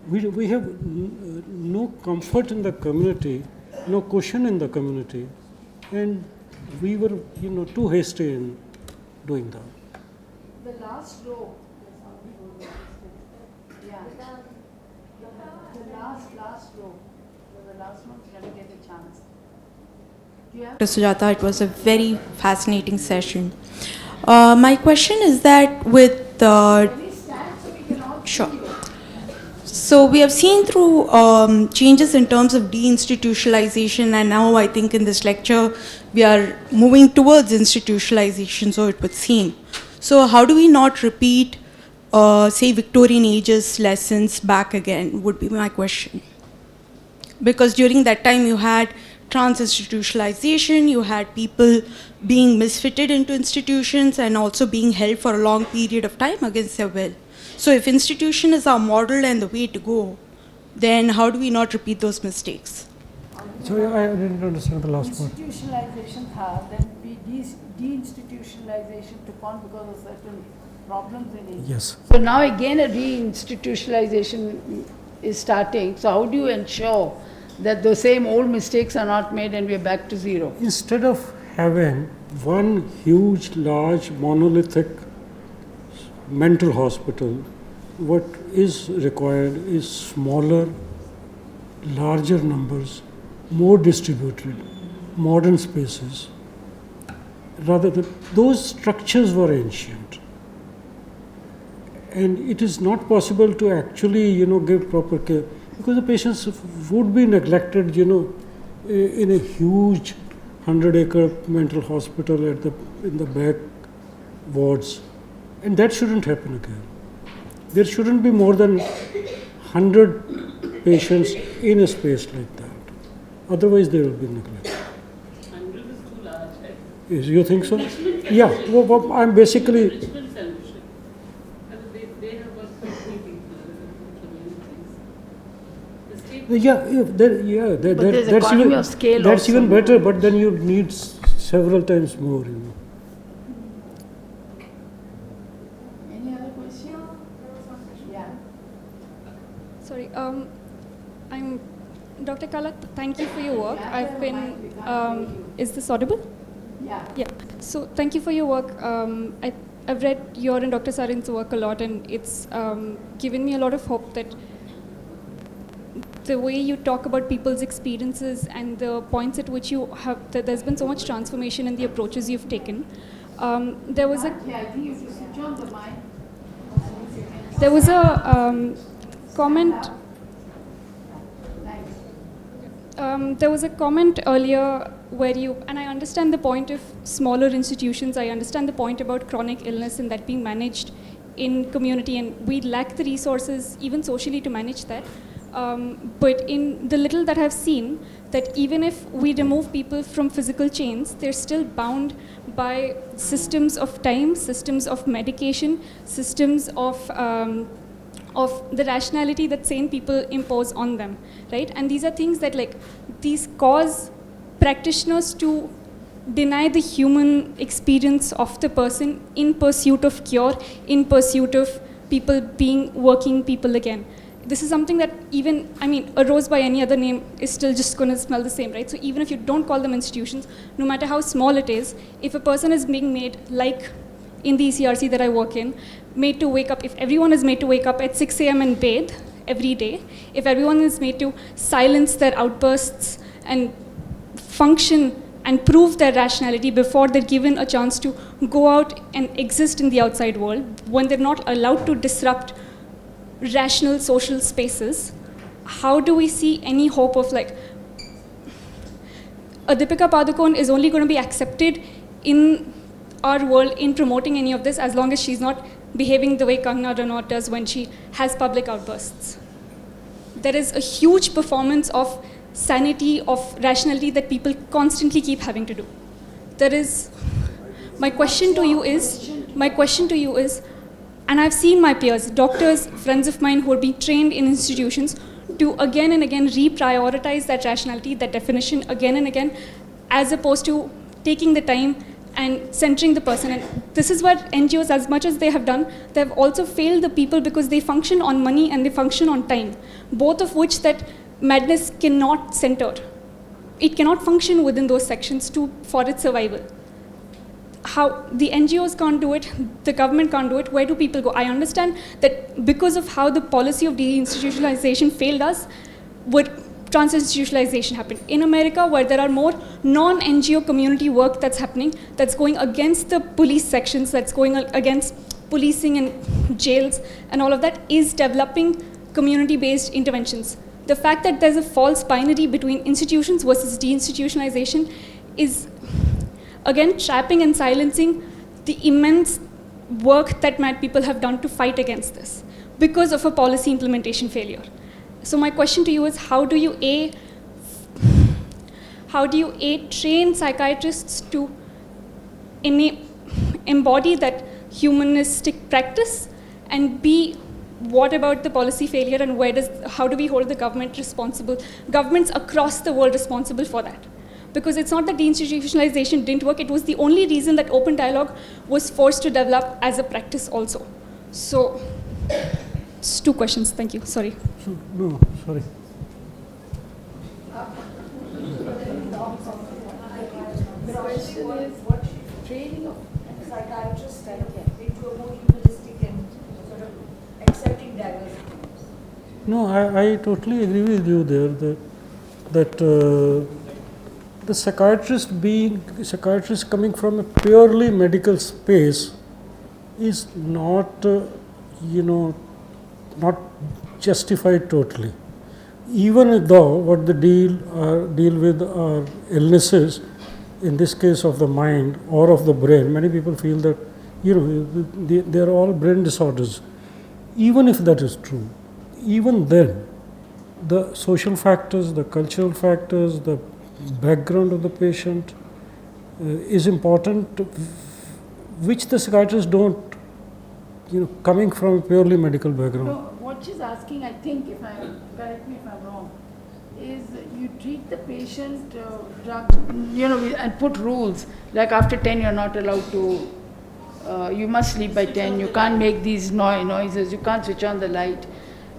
We have no comfort in the community, no cushion in the community, and we were, too hasty in doing that. The last row. Yeah. The last row. The last one, never get a chance. Dr. Sujatha, it was a very fascinating session. My question is that with sure. So we have seen through changes in terms of deinstitutionalization, and now I think in this lecture we are moving towards institutionalization, so it would seem. So how do we not repeat, say, Victorian ages lessons back again, would be my question. Because during that time you had trans-institutionalization, you had people being misfitted into institutions and also being held for a long period of time against their will. So if institution is our model and the way to go, then how do we not repeat those mistakes? Sorry, I didn't understand the last part. Institutionalization then deinstitutionalization took on because of certain problems in it. Yes. So now again a deinstitutionalization is starting. So how do you ensure that the same old mistakes are not made and we are back to zero? Instead of having one huge, large, monolithic mental hospital, what is required is smaller, larger numbers, more distributed, modern spaces. Rather than those structures were ancient, and it is not possible to actually, give proper care because the patients would be neglected, in a huge 100-acre mental hospital in the back wards. And that shouldn't happen again. There shouldn't be more than 100 patients in a space like that. Otherwise, there will be neglect. 100 is too large. Yes, you think so? Yeah. Well, I'm basically. Richmond Fellowship. They have got 50 people in communities. That's even better. But then you need several times more. Sorry, I'm Dr. Kala. Thank you for your work. I've been. Is this audible? Yeah. Yeah. So thank you for your work. I've read your and Dr. Sarin's work a lot, and it's given me a lot of hope that the way you talk about people's experiences and the points at which you have, that there's been so much transformation in the approaches you've taken. There was a. There was a comment. There was a comment earlier where you, and I understand the point of smaller institutions, I understand the point about chronic illness and that being managed in community, and we lack the resources even socially to manage that. But in the little that I've seen, that even if we remove people from physical chains, they're still bound by systems of time, systems of medication, systems of the rationality that sane people impose on them, right? And these are things that these cause practitioners to deny the human experience of the person in pursuit of cure, in pursuit of people being working people again. This is something that a rose by any other name is still just going to smell the same, right? So even if you don't call them institutions, no matter how small it is, if a person is being made, like in the ECRC that I work in, made to wake up, if everyone is made to wake up at 6 a.m. and bathe every day, if everyone is made to silence their outbursts and function and prove their rationality before they're given a chance to go out and exist in the outside world, when they're not allowed to disrupt rational social spaces, how do we see any hope of a Deepika Padukone is only going to be accepted in our world in promoting any of this as long as she's not behaving the way Kangana Ranaut does when she has public outbursts. There is a huge performance of sanity, of rationality that people constantly keep having to do. My question to you is, and I've seen my peers, doctors, friends of mine who are being trained in institutions to again and again reprioritize that rationality, that definition again and again, as opposed to taking the time and centering the person. And this is what NGOs, as much as they have done, they have also failed the people because they function on money and they function on time, both of which that madness cannot center. It cannot function within those sections for its survival. How the NGOs can't do it, the government can't do it, where do people go? I understand that because of how the policy of deinstitutionalization failed us, would trans-institutionalization happen. In America, where there are more non-NGO community work that's happening, that's going against the police sections, that's going against policing and jails, and all of that is developing community-based interventions. The fact that there's a false binary between institutions versus deinstitutionalization is, again, trapping and silencing the immense work that mad people have done to fight against this because of a policy implementation failure. So my question to you is, how do you train psychiatrists to embody that humanistic practice, and B, what about the policy failure, and how do we hold the governments across the world responsible for that? Because it's not that deinstitutionalization didn't work, it was the only reason that open dialogue was forced to develop as a practice also. So, it's 2 questions, thank you, sorry. No, sorry. The question is, what training of psychiatrists into a more humanistic and sort of accepting diversity? No, I totally agree with you there that the psychiatrist coming from a purely medical space is not, not justified totally. Even though what they deal with are illnesses, in this case of the mind or of the brain, many people feel that they are all brain disorders. Even if that is true, even then, the social factors, the cultural factors, the background of the patient is important, which the psychiatrists don't, coming from a purely medical background. No, what she's asking, I think, correct me if I'm wrong, is you treat the patient, and put rules, like after 10 you're not allowed to, you must sleep by 10, you can't make these noises, you can't switch on the light.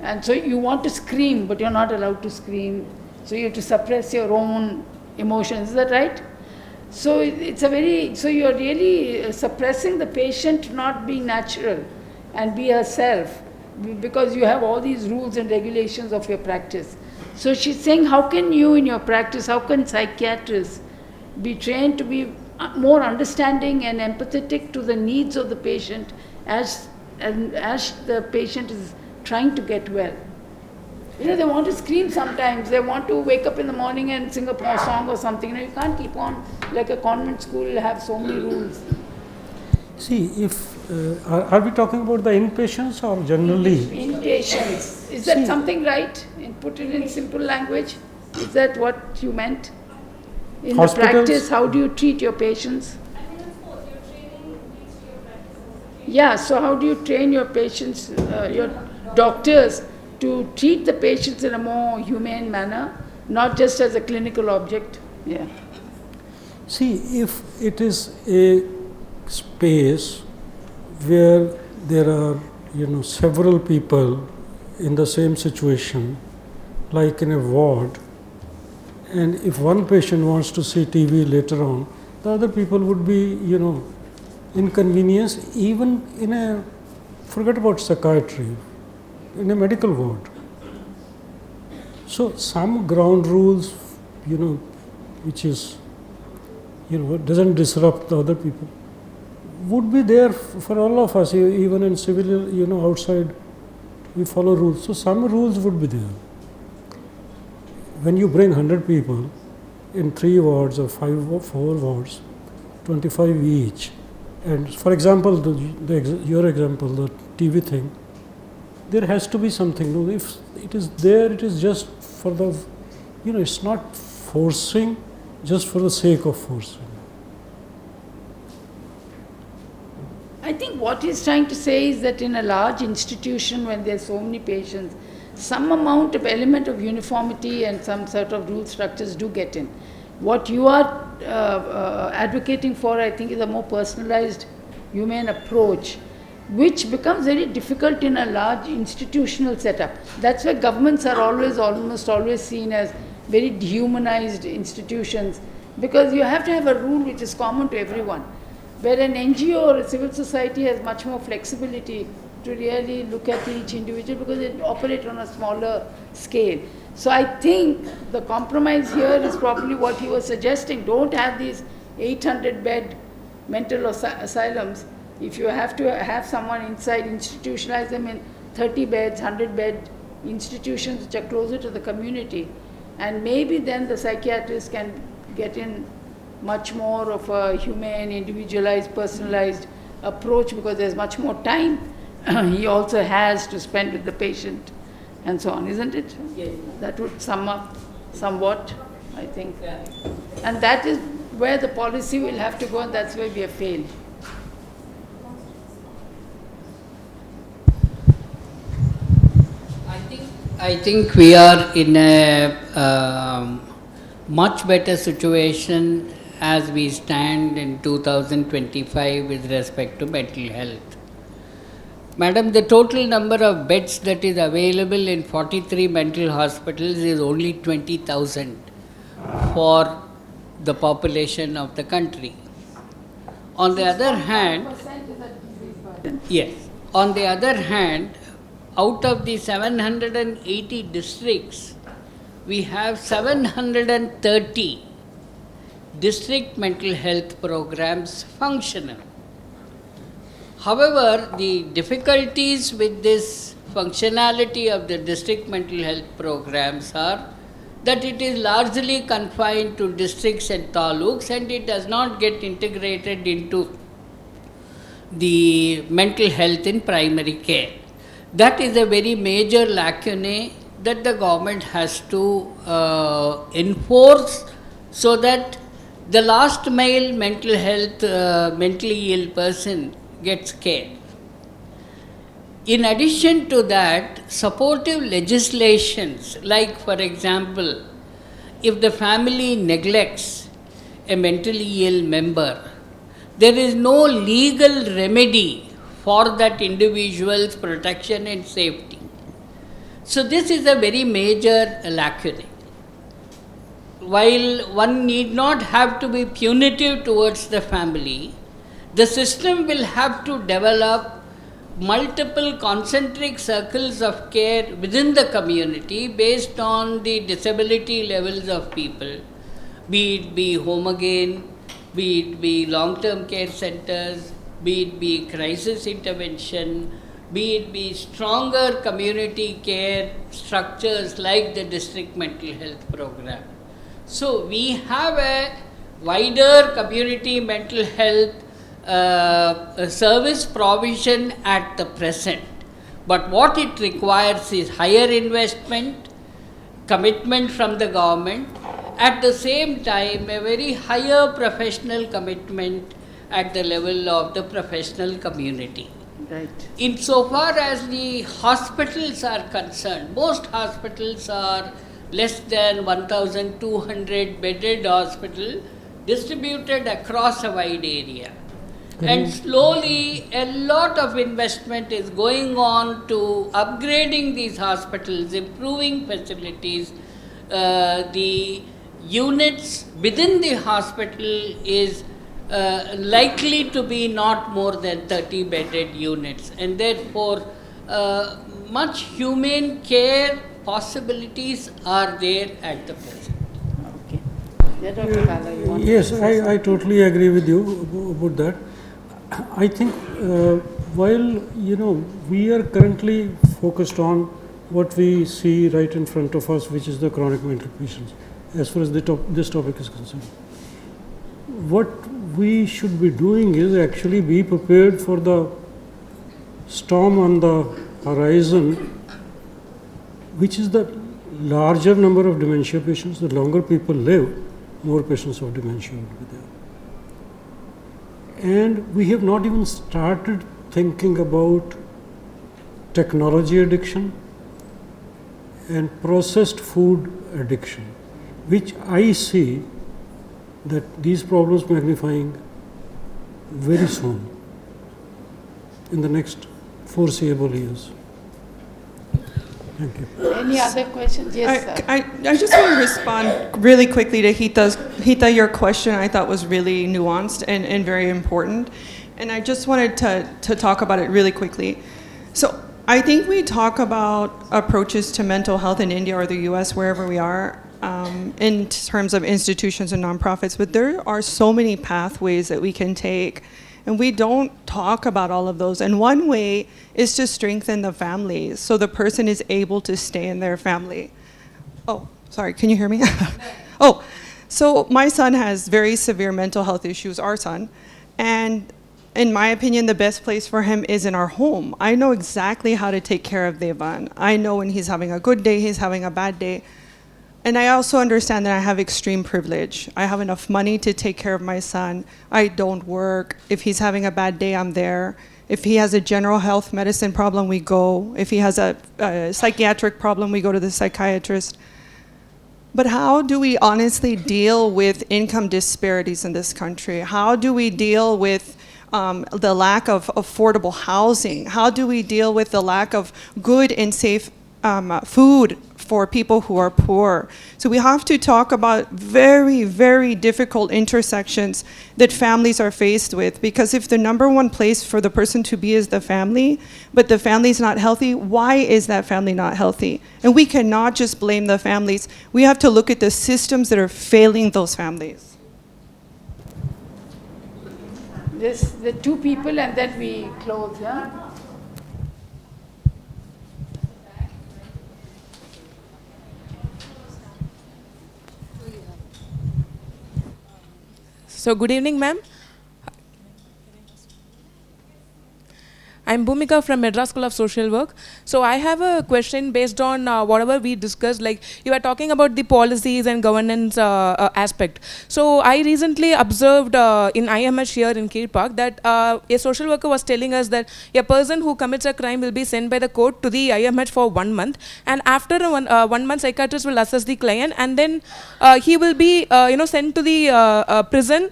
And so you want to scream, but you're not allowed to scream. So you have to suppress your own emotions. Is that right? So you're really suppressing the patient not being natural and be herself, because you have all these rules and regulations of your practice. So she's saying, how can you in your practice, how can psychiatrists be trained to be more understanding and empathetic to the needs of the patient as the patient is trying to get well? They want to scream sometimes. They want to wake up in the morning and sing a song or something. You can't keep on, like a convent school, have so many rules. See, if are we talking about the inpatients or generally? Inpatients. Is that something right? Put it in simple language? Is that what you meant? In the practice, how do you treat your patients? Yeah, so how do you train your patients, your doctors, to treat the patients in a more humane manner, not just as a clinical object? Yeah. See, if it is a space where there are, several people in the same situation, like in a ward, and if one patient wants to see TV later on, the other people would be, inconvenienced, even in a, forget about psychiatry, in a medical ward. So some ground rules, which is, doesn't disrupt the other people, would be there for all of us, even in civil, outside, we follow rules. So some rules would be there. When you bring 100 people in 3 wards or 5 or 4 wards, 25 each, and for example, your example, the TV thing, there has to be something. If it is there, it is just for the, it's not forcing just for the sake of forcing. I think what he's trying to say is that in a large institution, when there's so many patients, some amount of element of uniformity and some sort of rule structures do get in. What you are advocating for, I think, is a more personalized, humane approach, which becomes very difficult in a large institutional setup. That's why governments are almost always seen as very dehumanized institutions, because you have to have a rule which is common to everyone. Where an NGO or a civil society has much more flexibility to really look at each individual, because they operate on a smaller scale. So I think the compromise here is probably what he was suggesting. Don't have these 800-bed mental asylums. If you have to have someone inside, institutionalize them in 30 beds, 100-bed institutions which are closer to the community. And maybe then the psychiatrist can get in much more of a humane, individualized, personalized approach, because there's much more time he also has to spend with the patient and so on, isn't it? Yes. That would sum up somewhat, I think. Yeah. And that is where the policy will have to go, and that's where we have failed. I think we are in a much better situation as we stand in 2025 with respect to mental health. Madam, the total number of beds that is available in 43 mental hospitals is only 20,000 for the population of the country. On the other hand, yes, on the other hand, out of the 780 districts, we have 730 district mental health programs functional. However, the difficulties with this functionality of the district mental health programs are that it is largely confined to districts and taluks, and it does not get integrated into the mental health in primary care. That is a very major lacunae that the government has to enforce, so that the last mile mental health, mentally ill person gets care. In addition to that, supportive legislations, like for example, if the family neglects a mentally ill member, there is no legal remedy for that individual's protection and safety. So this is a very major lacunae. While one need not have to be punitive towards the family, the system will have to develop multiple concentric circles of care within the community based on the disability levels of people, be it be home again, be it be long-term care centers, be it be crisis intervention, be it be stronger community care structures like the district mental health program. So we have a wider community mental health service provision at the present, But what it requires is higher investment, commitment from the government, at the same time a very higher professional commitment at the level of the professional community. Right. Insofar as the hospitals are concerned, most hospitals are less than 1,200 bedded hospital distributed across a wide area. And slowly a lot of investment is going on to upgrading these hospitals, improving facilities. The units within the hospital is likely to be not more than 30 bedded units, and therefore much humane care possibilities are there at the present. Okay. Yeah, Dr. Kala, you want Yes, to say something? I totally agree with you about that. I think while we are currently focused on what we see right in front of us, which is the chronic mental patients, as far as this topic is concerned, what we should be doing is actually be prepared for the storm on the horizon, which is the larger number of dementia patients. The longer people live, more patients of dementia will be there. And we have not even started thinking about technology addiction and processed food addiction, which I see that these problems magnifying very soon in the next foreseeable years. Thank you. Any other questions? Yes, sir. I just want to respond really quickly to Hita, your question I thought was really nuanced and very important. And I just wanted to talk about it really quickly. So I think we talk about approaches to mental health in India or the US, wherever we are, in terms of institutions and nonprofits, but there are so many pathways that we can take. And we don't talk about all of those. And one way is to strengthen the families so the person is able to stay in their family. Oh, sorry, can you hear me? Oh, so my son has very severe mental health issues, our son. And in my opinion, the best place for him is in our home. I know exactly how to take care of Devan. I know when he's having a good day, he's having a bad day. And I also understand that I have extreme privilege. I have enough money to take care of my son. I don't work. If he's having a bad day, I'm there. If he has a general health medicine problem, we go. If he has a psychiatric problem, we go to the psychiatrist. But how do we honestly deal with income disparities in this country? How do we deal with the lack of affordable housing? How do we deal with the lack of good and safe food for people who are poor? So we have to talk about very, very difficult intersections that families are faced with, because if the number one place for the person to be is the family, but the family is not healthy, why is that family not healthy? And we cannot just blame the families. We have to look at the systems that are failing those families. This, the two people and then we close, yeah? So good evening, ma'am. I'm Bhumika from Madras School of Social Work. So I have a question based on whatever we discussed. Like you were talking about the policies and governance aspect. So I recently observed in IMH here in Kir Park that a social worker was telling us that a person who commits a crime will be sent by the court to the IMH for 1 month, and after 1 month, psychiatrist will assess the client, and then he will be sent to the prison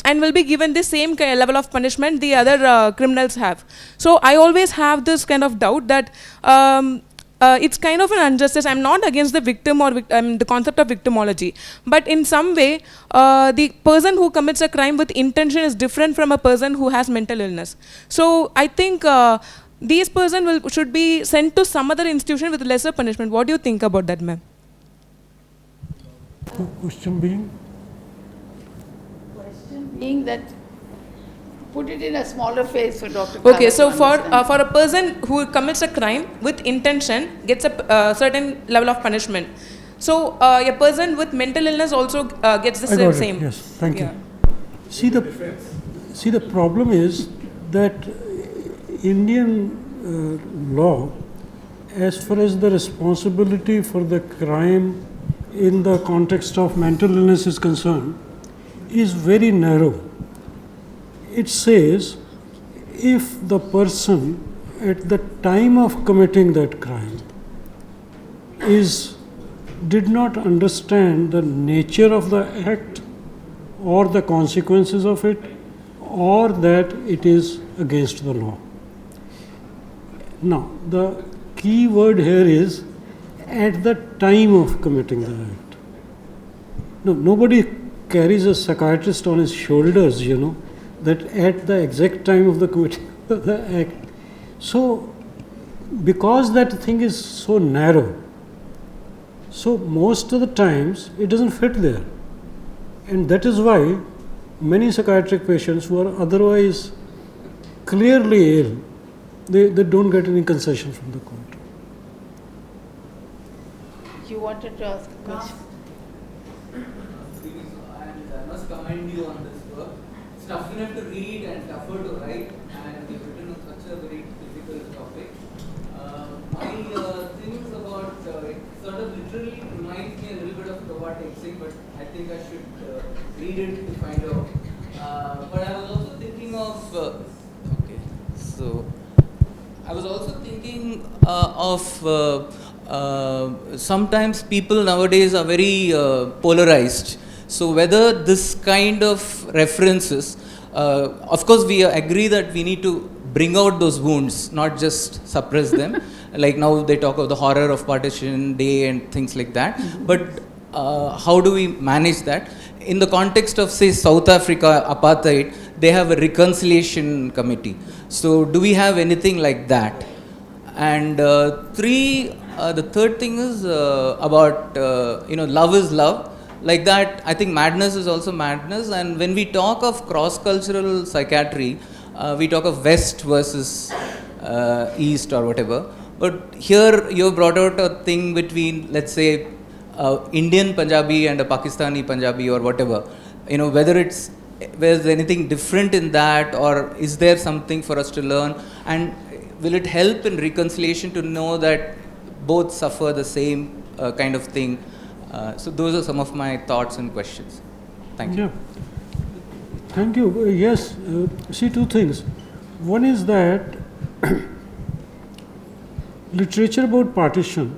and will be given the same level of punishment the other criminals have. So I always have this kind of doubt that it's kind of an injustice. I'm not against the victim or the concept of victimology, but in some way, the person who commits a crime with intention is different from a person who has mental illness. So I think these person should be sent to some other institution with lesser punishment. What do you think about that, ma'am? Question being? Being that, put it in a smaller phase for Dr. Kala. Okay, so for a person who commits a crime with intention gets a certain level of punishment. So a person with mental illness also gets the same. Yes, thank you. See the problem is that Indian law, as far as the responsibility for the crime in the context of mental illness is concerned, is very narrow. It says if the person at the time of committing that crime did not understand the nature of the act or the consequences of it, or that it is against the law. Now, the key word here is at the time of committing the act. No, nobody carries a psychiatrist on his shoulders, that at the exact time of the committing of the act. So, because that thing is so narrow, so most of the times it doesn't fit there. And that is why many psychiatric patients who are otherwise clearly ill, they don't get any concession from the court. You wanted to ask a question? I must commend you on this work. It's tough enough to read and tougher to write, and you've written on such a very difficult topic. My things about it sort of literally reminds me a little bit of robotic thing, but I think I should read it to find out. But I was also thinking of I was also thinking of sometimes people nowadays are very polarized. So whether this kind of references, of course we agree that we need to bring out those wounds, not just suppress them. Like now they talk of the horror of partition day and things like that. But how do we manage that? In the context of, say, South Africa apartheid, they have a reconciliation committee. So do we have anything like that? And the third thing is about, love is love. Like that, I think madness is also madness. And when we talk of cross-cultural psychiatry, we talk of West versus East or whatever. But here you brought out a thing between, let's say, Indian Punjabi and a Pakistani Punjabi or whatever. Whether there's anything different in that, or is there something for us to learn? And will it help in reconciliation to know that both suffer the same kind of thing? So those are some of my thoughts and questions. Thank you. Yeah. Thank you. Yes, see, two things. One is that literature about partition,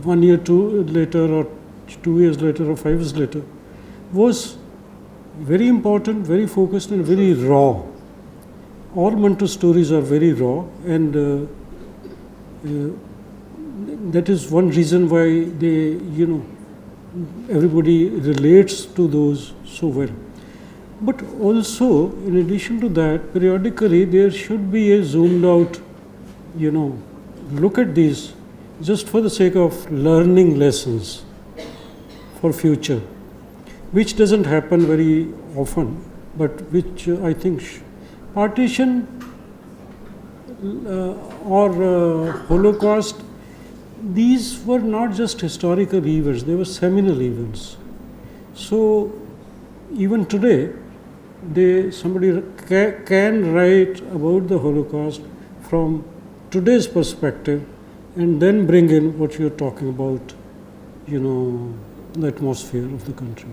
1 year later or 2 years later or 5 years later, was very important, very focused and very raw. All mental stories are very raw, and that is one reason why they, everybody relates to those so well. But also, in addition to that, periodically there should be a zoomed out, look at these just for the sake of learning lessons for future, which doesn't happen very often, but which I think partition or Holocaust, these were not just historical events, they were seminal events. So even today, somebody can write about the Holocaust from today's perspective and then bring in what you're talking about, the atmosphere of the country.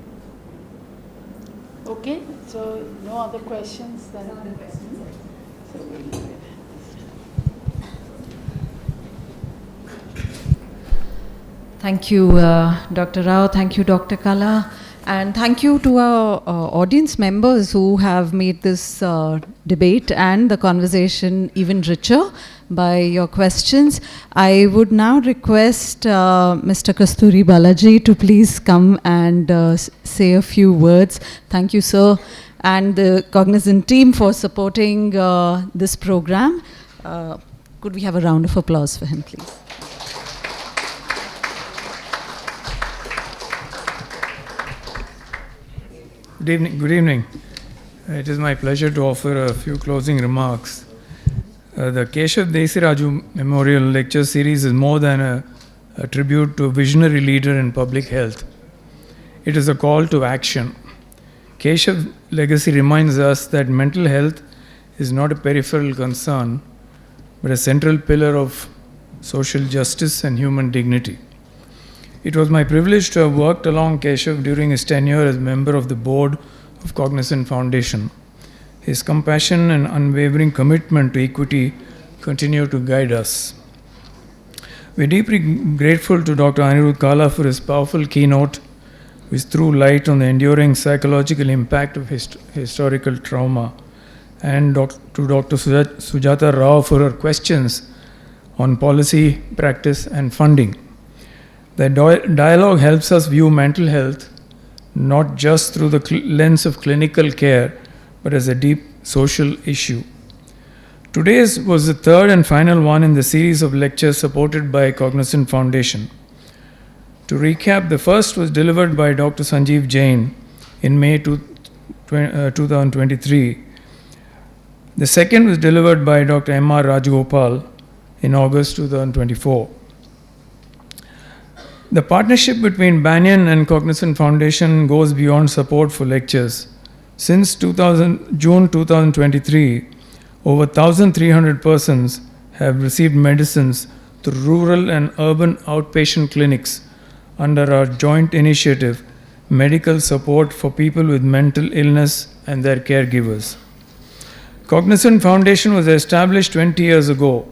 Okay, so no other questions then? No other questions. So we'll leave it. Thank you, Dr. Rao. Thank you, Dr. Kala. And thank you to our audience members who have made this debate and the conversation even richer by your questions. I would now request Mr. Kasturi Balaji to please come and say a few words. Thank you, sir, and the Cognizant team for supporting this program. Could we have a round of applause for him, please? Good evening. It is my pleasure to offer a few closing remarks. The Keshav Desiraju Memorial Lecture Series is more than a tribute to a visionary leader in public health. It is a call to action. Keshav's legacy reminds us that mental health is not a peripheral concern, but a central pillar of social justice and human dignity. It was my privilege to have worked along Keshav during his tenure as member of the board of Cognizant Foundation. His compassion and unwavering commitment to equity continue to guide us. We are deeply grateful to Dr. Anirudh Kala for his powerful keynote, which threw light on the enduring psychological impact of historical trauma, and to Dr. Sujatha Rao for her questions on policy, practice, and funding. The dialogue helps us view mental health not just through the lens of clinical care, but as a deep social issue. Today's was the third and final one in the series of lectures supported by Cognizant Foundation. To recap, the first was delivered by Dr. Sanjeev Jain in May 2023. The second was delivered by Dr. M.R. Rajagopal in August 2024. The partnership between Banyan and Cognizant Foundation goes beyond support for lectures. Since June 2023, over 1,300 persons have received medicines through rural and urban outpatient clinics under our joint initiative, Medical Support for People with Mental Illness and Their Caregivers. Cognizant Foundation was established 20 years ago.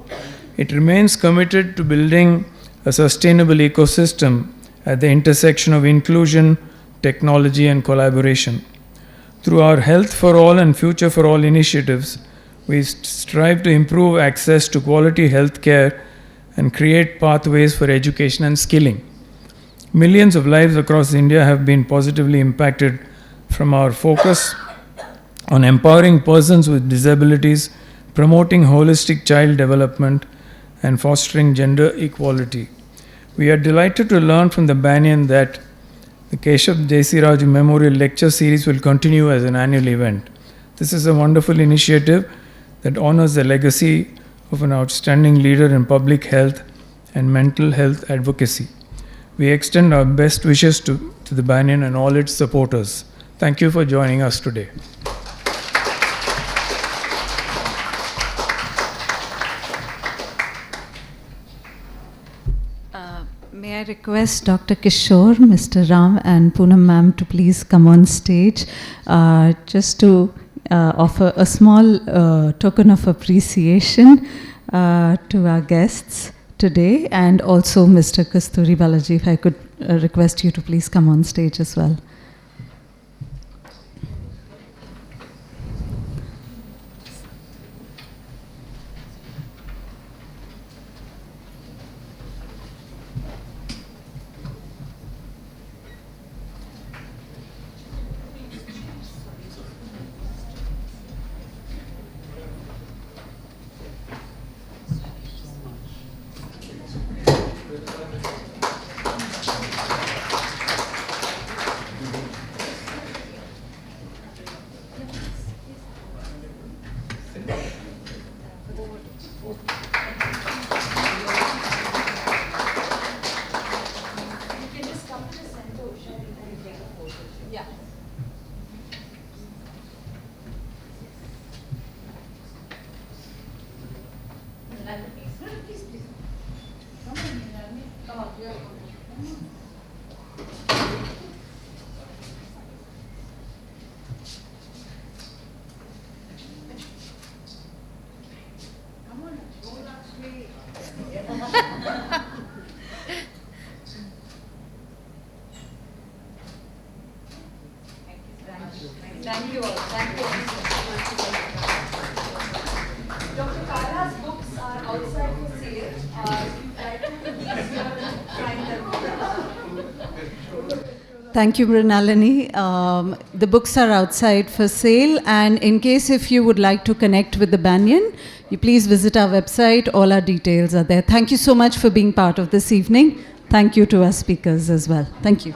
It remains committed to building a sustainable ecosystem at the intersection of inclusion, technology, and collaboration. Through our Health for All and Future for All initiatives, we strive to improve access to quality health care and create pathways for education and skilling. Millions of lives across India have been positively impacted from our focus on empowering persons with disabilities, promoting holistic child development, and fostering gender equality. We are delighted to learn from the Banyan that the Keshav Desiraju Memorial Lecture Series will continue as an annual event. This is a wonderful initiative that honors the legacy of an outstanding leader in public health and mental health advocacy. We extend our best wishes to the Banyan and all its supporters. Thank you for joining us today. May I request Dr. Kishore, Mr. Ram, and Poonam ma'am to please come on stage just to offer a small token of appreciation to our guests today, and also Mr. Kasturi Balaji, if I could request you to please come on stage as well. Thank you all. Thank you all so much. Dr. Kala's books are outside for sale. If you'd like to please find them. Thank you, Mrinalini. The books are outside for sale, and in case if you would like to connect with the Banyan, you please visit our website. All our details are there. Thank you so much for being part of this evening. Thank you to our speakers as well. Thank you.